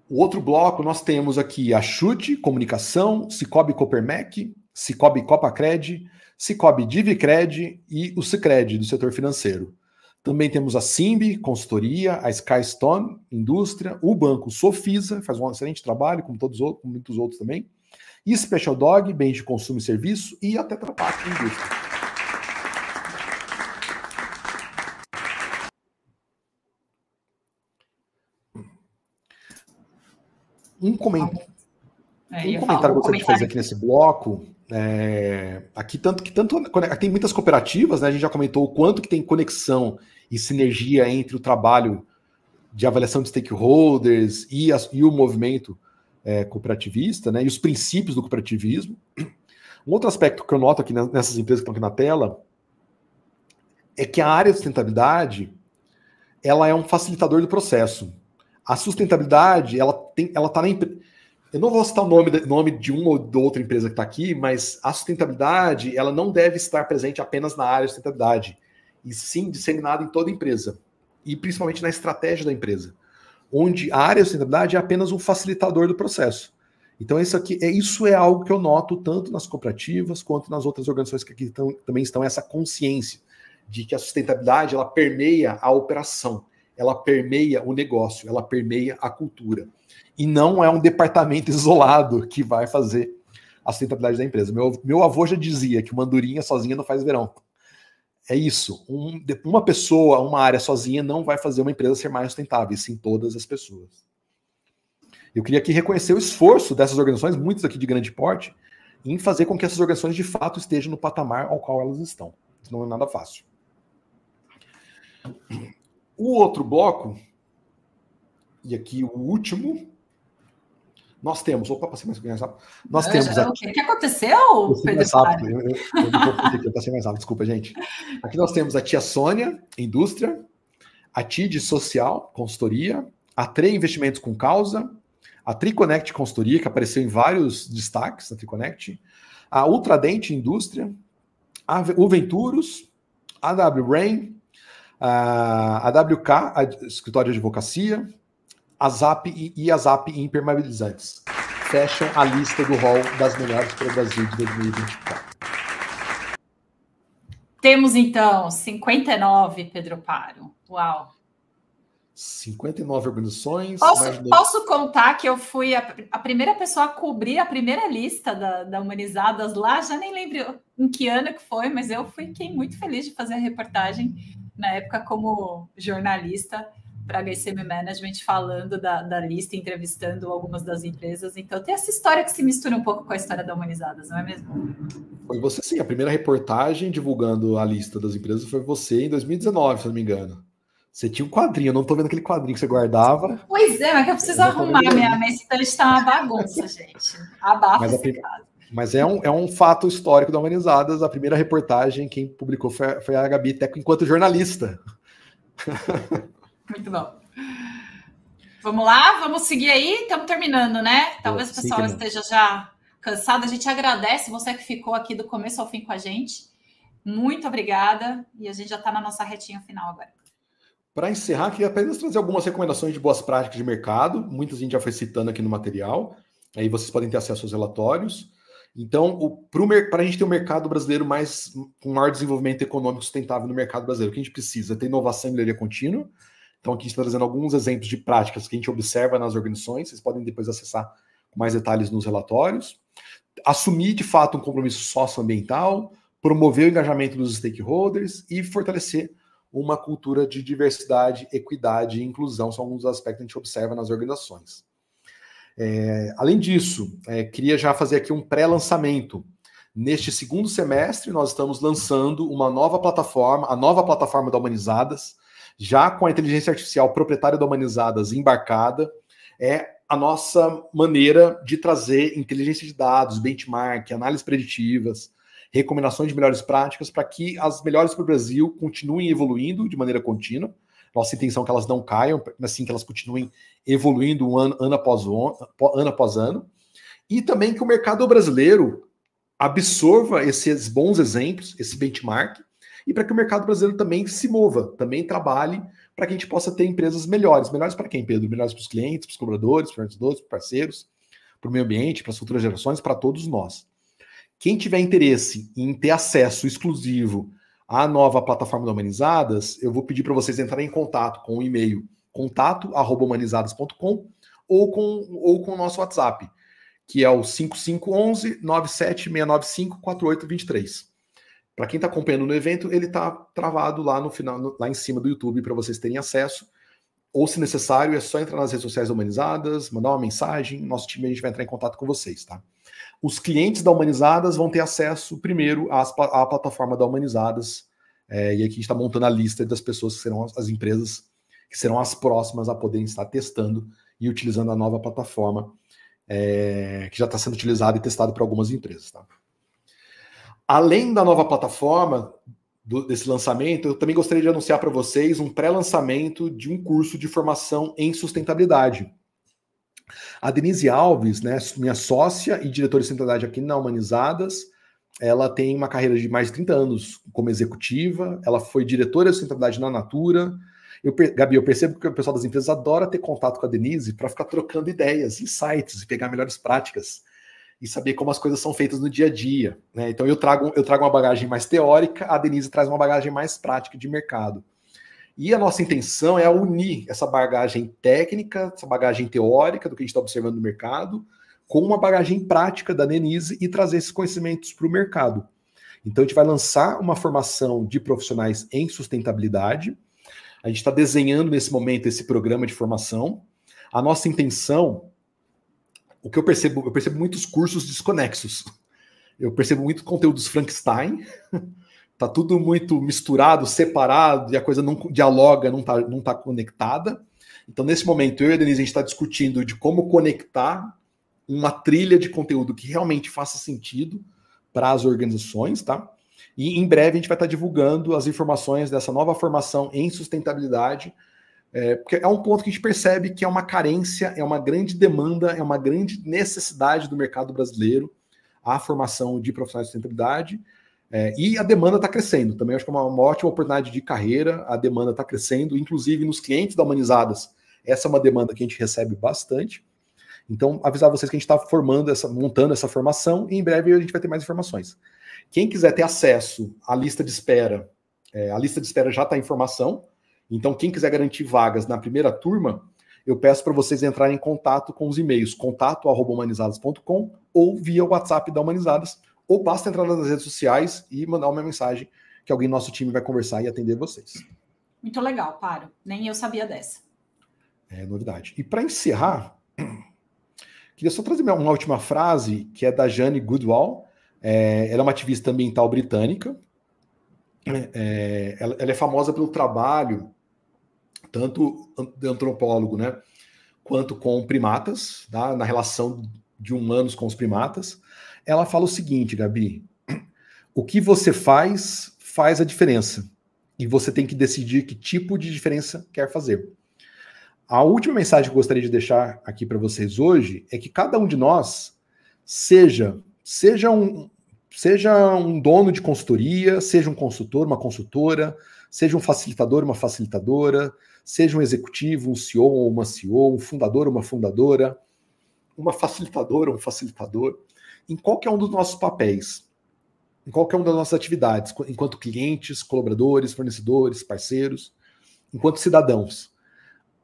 O outro bloco, nós temos aqui a Chute, Comunicação, Cicobi Copermec, Cicobi Copacred, Cicobi Divicred e o Sicredi, do setor financeiro. Também temos a Simbi, Consultoria, a Skystone, Indústria, o Banco Sofisa, faz um excelente trabalho, como muitos outros também, e Special Dog, Bens de Consumo e Serviço, e a Tetra Pak, Indústria. Um comentário que eu gostaria de fazer aqui nesse bloco, aqui tanto tem muitas cooperativas, né? A gente já comentou o quanto que tem conexão e sinergia entre o trabalho de avaliação de stakeholders e o movimento cooperativista, né? E os princípios do cooperativismo. Um outro aspecto que eu noto aqui nessas empresas que estão aqui na tela é que a área de sustentabilidade ela é um facilitador do processo. A sustentabilidade, ela está na empresa. Eu não vou citar o nome de uma ou de outra empresa que está aqui, mas a sustentabilidade ela não deve estar presente apenas na área de sustentabilidade, e sim disseminada em toda a empresa, e principalmente na estratégia da empresa, onde a área de sustentabilidade é apenas um facilitador do processo. Então isso é algo que eu noto tanto nas cooperativas quanto nas outras organizações que aqui também estão, essa consciência de que a sustentabilidade ela permeia a operação, ela permeia o negócio, ela permeia a cultura. E não é um departamento isolado que vai fazer a sustentabilidade da empresa. Meu avô já dizia que uma andorinha sozinha não faz verão. É isso. Uma pessoa, uma área sozinha não vai fazer uma empresa ser mais sustentável, e sim todas as pessoas. Eu queria aqui reconhecer o esforço dessas organizações, muitas aqui de grande porte, em fazer com que essas organizações de fato estejam no patamar ao qual elas estão. Isso não é nada fácil. O outro bloco, e aqui o último, nós temos... Opa, passei mais rápido. Nós temos aqui... O que aconteceu, Pedro? Eu passei mais rápido, desculpa, gente. Aqui nós temos a Tia Sônia, Indústria, a TID Social, Consultoria, a TRE Investimentos com Causa, a Triconnect Consultoria, que apareceu em vários destaques na Triconnect, a Ultradente Indústria, o Venturos, a WRAIN, a WK, a Escritório de Advocacia, a ZAP e a ZAP Impermeabilizantes. Fecham a lista do rol das melhores para o Brasil de 2024. Temos, então, 59, Pedro Paro. Uau! 59 organizações. Posso contar que eu fui a primeira pessoa a cobrir a primeira lista da Humanizadas lá, já nem lembro em que ano que foi, mas eu fiquei muito feliz de fazer a reportagem na época como jornalista para a HSM Management, falando da lista, entrevistando algumas das empresas. Então tem essa história que se mistura um pouco com a história da Humanizadas, não é mesmo? Foi você sim, a primeira reportagem divulgando a lista das empresas foi você em 2019, se não me engano. Você tinha um quadrinho, eu não estou vendo aquele quadrinho que você guardava. Pois é, mas que eu preciso arrumar, minha estante está uma bagunça, gente. Abafa esse caso. Mas é um fato histórico da Humanizadas. A primeira reportagem, quem publicou foi a Gabi Teco enquanto jornalista. Muito bom. Vamos lá, vamos seguir aí. Estamos terminando, né? Talvez o pessoal esteja já cansado. A gente agradece você que ficou aqui do começo ao fim com a gente. Muito obrigada. E a gente já está na nossa retinha final agora. Para encerrar, queria apenas trazer algumas recomendações de boas práticas de mercado. Muita gente já foi citando aqui no material. Aí vocês podem ter acesso aos relatórios. Então, para a gente ter um mercado brasileiro com maior desenvolvimento econômico sustentável no mercado brasileiro, o que a gente precisa? Ter inovação e melhoria contínua. Então, aqui a gente está trazendo alguns exemplos de práticas que a gente observa nas organizações. Vocês podem depois acessar com mais detalhes nos relatórios. Assumir, de fato, um compromisso socioambiental, promover o engajamento dos stakeholders e fortalecer uma cultura de diversidade, equidade e inclusão. São alguns aspectos que a gente observa nas organizações. Além disso, queria já fazer aqui um pré-lançamento. Neste segundo semestre, nós estamos lançando uma nova plataforma, a nova plataforma da Humanizadas, já com a inteligência artificial proprietária da Humanizadas embarcada. É a nossa maneira de trazer inteligência de dados, benchmark, análises preditivas, recomendações de melhores práticas para que as melhores para o Brasil continuem evoluindo de maneira contínua. Nossa intenção é que elas não caiam, mas sim que elas continuem evoluindo ano após ano. E também que o mercado brasileiro absorva esses bons exemplos, esse benchmark, e para que o mercado brasileiro também se mova, também trabalhe para que a gente possa ter empresas melhores. Melhores para quem, Pedro? Melhores para os clientes, para os colaboradores, para os fornecedores, para os parceiros, para o meio ambiente, para as futuras gerações, para todos nós. Quem tiver interesse em ter acesso exclusivo à nova plataforma da Humanizadas, eu vou pedir para vocês entrarem em contato com o e-mail contato@humanizadas.com ou com o nosso WhatsApp, que é o 5511-97695-4823. Para quem está acompanhando no evento, ele está travado lá no final, lá em cima do YouTube, para vocês terem acesso. Ou, se necessário, é só entrar nas redes sociais da Humanizadas, mandar uma mensagem, nosso time a gente vai entrar em contato com vocês, tá? Os clientes da Humanizadas vão ter acesso primeiro à plataforma da Humanizadas, e aqui a gente está montando a lista das pessoas que serão as empresas que serão as próximas a poderem estar testando e utilizando a nova plataforma, que já está sendo utilizada e testada por algumas empresas, tá? Além da nova plataforma, desse lançamento, eu também gostaria de anunciar para vocês um pré-lançamento de um curso de formação em sustentabilidade. A Denise Alves, né, minha sócia e diretora de sustentabilidade aqui na Humanizadas, ela tem uma carreira de mais de 30 anos como executiva, ela foi diretora de sustentabilidade na Natura. Gabi, eu percebo que o pessoal das empresas adora ter contato com a Denise para ficar trocando ideias, insights, e pegar melhores práticas e saber como as coisas são feitas no dia a dia, né? Então eu trago uma bagagem mais teórica, a Denise traz uma bagagem mais prática de mercado. E a nossa intenção é unir essa bagagem técnica, essa bagagem teórica do que a gente está observando no mercado, com uma bagagem prática da Denise e trazer esses conhecimentos para o mercado. Então a gente vai lançar uma formação de profissionais em sustentabilidade. A gente está desenhando nesse momento esse programa de formação. A nossa intenção, o que eu percebo muitos cursos desconexos. Eu percebo muito conteúdos Frankenstein. Tá tudo muito misturado, separado, e a coisa não dialoga, não tá conectada. Então, nesse momento, eu e a Denise, a gente está discutindo de como conectar uma trilha de conteúdo que realmente faça sentido para as organizações, tá? E em breve a gente vai estar divulgando as informações dessa nova formação em sustentabilidade, porque é um ponto que a gente percebe que é uma carência, é uma grande demanda, é uma grande necessidade do mercado brasileiro, a formação de profissionais de sustentabilidade. E a demanda está crescendo. Também acho que é uma ótima oportunidade de carreira. A demanda está crescendo, inclusive nos clientes da Humanizadas. Essa é uma demanda que a gente recebe bastante. Então, avisar vocês que a gente está montando essa formação e em breve a gente vai ter mais informações. Quem quiser ter acesso à lista de espera, a lista de espera já está em formação. Então, quem quiser garantir vagas na primeira turma, eu peço para vocês entrarem em contato com os e-mails contato@humanizadas.com ou via o WhatsApp da Humanizadas, ou basta entrar nas redes sociais e mandar uma mensagem que alguém do nosso time vai conversar e atender vocês. Muito legal, Paro. Nem eu sabia dessa. É novidade. E para encerrar, queria só trazer uma última frase, que é da Jane Goodall. Ela é uma ativista ambiental britânica. Ela é famosa pelo trabalho, tanto de antropólogo, né, quanto com primatas, tá, na relação de humanos com os primatas. Ela fala o seguinte, Gabi: o que você faz a diferença. E você tem que decidir que tipo de diferença quer fazer. A última mensagem que eu gostaria de deixar aqui para vocês hoje é que cada um de nós seja um dono de consultoria, seja um consultor, uma consultora, seja um facilitador, uma facilitadora, seja um executivo, um CEO ou uma CEO, um fundador ou uma fundadora, uma facilitadora ou um facilitador, em qualquer um dos nossos papéis, em qualquer uma das nossas atividades, enquanto clientes, colaboradores, fornecedores, parceiros, enquanto cidadãos.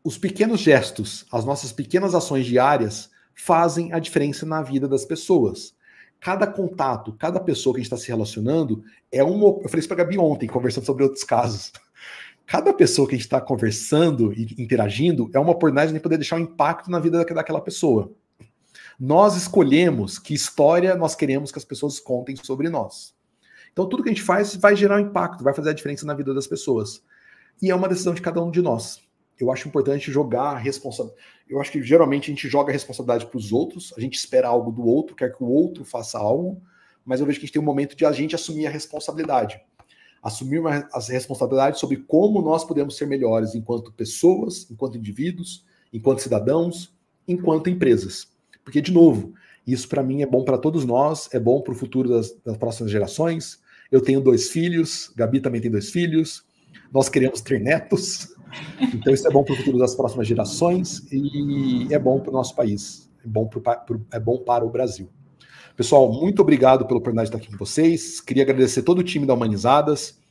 Os pequenos gestos, as nossas pequenas ações diárias fazem a diferença na vida das pessoas. Cada contato, cada pessoa que a gente está se relacionando é uma... Eu falei isso para a Gabi ontem, conversando sobre outros casos. Cada pessoa que a gente está conversando e interagindo é uma oportunidade de poder deixar um impacto na vida daquela pessoa. Nós escolhemos que história nós queremos que as pessoas contem sobre nós. Então tudo que a gente faz vai gerar um impacto, vai fazer a diferença na vida das pessoas. E é uma decisão de cada um de nós. Eu acho importante jogar a responsabilidade. Eu acho que geralmente a gente joga a responsabilidade para os outros, a gente espera algo do outro, quer que o outro faça algo, mas eu vejo que a gente tem um momento de a gente assumir a responsabilidade. Assumir a responsabilidade sobre como nós podemos ser melhores enquanto pessoas, enquanto indivíduos, enquanto cidadãos, enquanto empresas. Porque, de novo, isso para mim é bom para todos nós, é bom para o futuro das próximas gerações. Eu tenho 2 filhos, Gabi também tem 2 filhos, nós queremos ter netos. Então isso é bom para o futuro das próximas gerações e é bom para o nosso país, é bom para o Brasil. Pessoal, muito obrigado pela oportunidade de estar aqui com vocês. Queria agradecer todo o time da Humanizadas,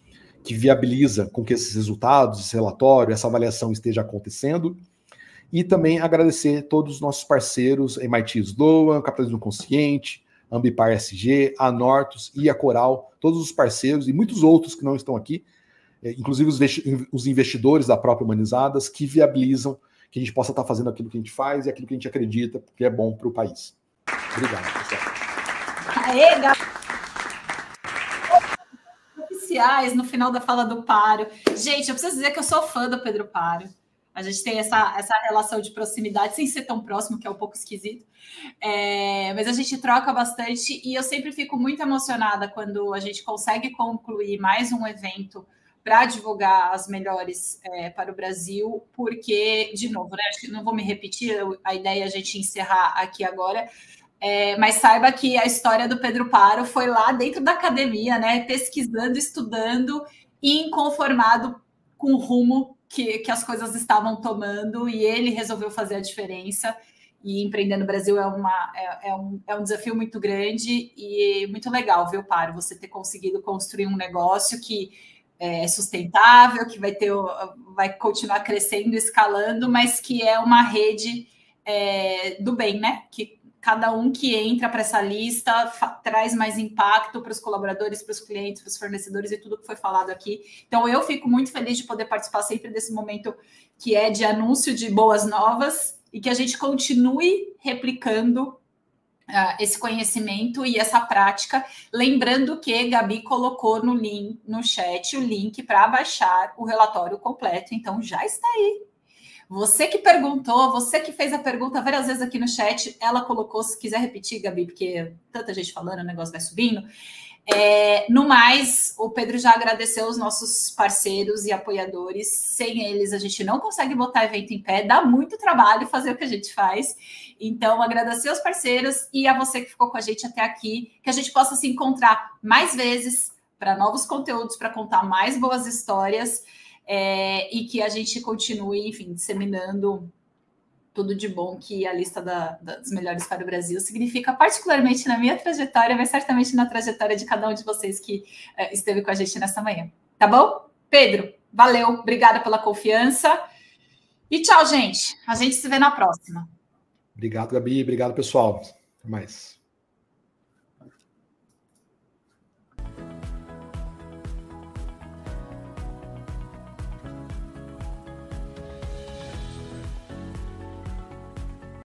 que viabiliza com que esses resultados, esse relatório, essa avaliação esteja acontecendo. E também agradecer todos os nossos parceiros, MIT Sloan, Capitalismo Consciente, Ambipar SG, a Nortus e a Coral, todos os parceiros e muitos outros que não estão aqui, inclusive os investidores da própria Humanizadas, que viabilizam que a gente possa estar fazendo aquilo que a gente faz e aquilo que a gente acredita que é bom para o país. Obrigado, pessoal. Aê, oficiais no final da fala do Pário. Gente, eu preciso dizer que eu sou fã do Pedro Pário. A gente tem essa relação de proximidade, sem ser tão próximo, que é um pouco esquisito. Mas a gente troca bastante e eu sempre fico muito emocionada quando a gente consegue concluir mais um evento para divulgar as melhores para o Brasil, porque, de novo, né, acho que não vou me repetir, a ideia é a gente encerrar aqui agora, mas saiba que a história do Pedro Pário foi lá dentro da academia, né, pesquisando, estudando e inconformado com o rumo que as coisas estavam tomando, e ele resolveu fazer a diferença. E empreender no Brasil é um desafio muito grande e muito legal, viu, Pário, você ter conseguido construir um negócio que é sustentável, que vai continuar crescendo, escalando, mas que é uma rede do bem, né? Que cada um que entra para essa lista traz mais impacto para os colaboradores, para os clientes, para os fornecedores e tudo que foi falado aqui. Então, eu fico muito feliz de poder participar sempre desse momento que é de anúncio de boas novas e que a gente continue replicando esse conhecimento e essa prática. Lembrando que Gabi colocou no chat o link para baixar o relatório completo, então já está aí. Você que perguntou, você que fez a pergunta várias vezes aqui no chat, ela colocou, se quiser repetir, Gabi, porque tanta gente falando, o negócio vai subindo. No mais, o Pedro já agradeceu os nossos parceiros e apoiadores. Sem eles, a gente não consegue botar evento em pé, dá muito trabalho fazer o que a gente faz. Então, agradecer aos parceiros e a você que ficou com a gente até aqui, que a gente possa se encontrar mais vezes para novos conteúdos, para contar mais boas histórias. E que a gente continue, enfim, disseminando tudo de bom que a lista das melhores para o Brasil significa, particularmente na minha trajetória, mas certamente na trajetória de cada um de vocês que esteve com a gente nessa manhã. Tá bom? Pedro, valeu, obrigada pela confiança e tchau, gente. A gente se vê na próxima. Obrigado, Gabi. Obrigado, pessoal. Até mais.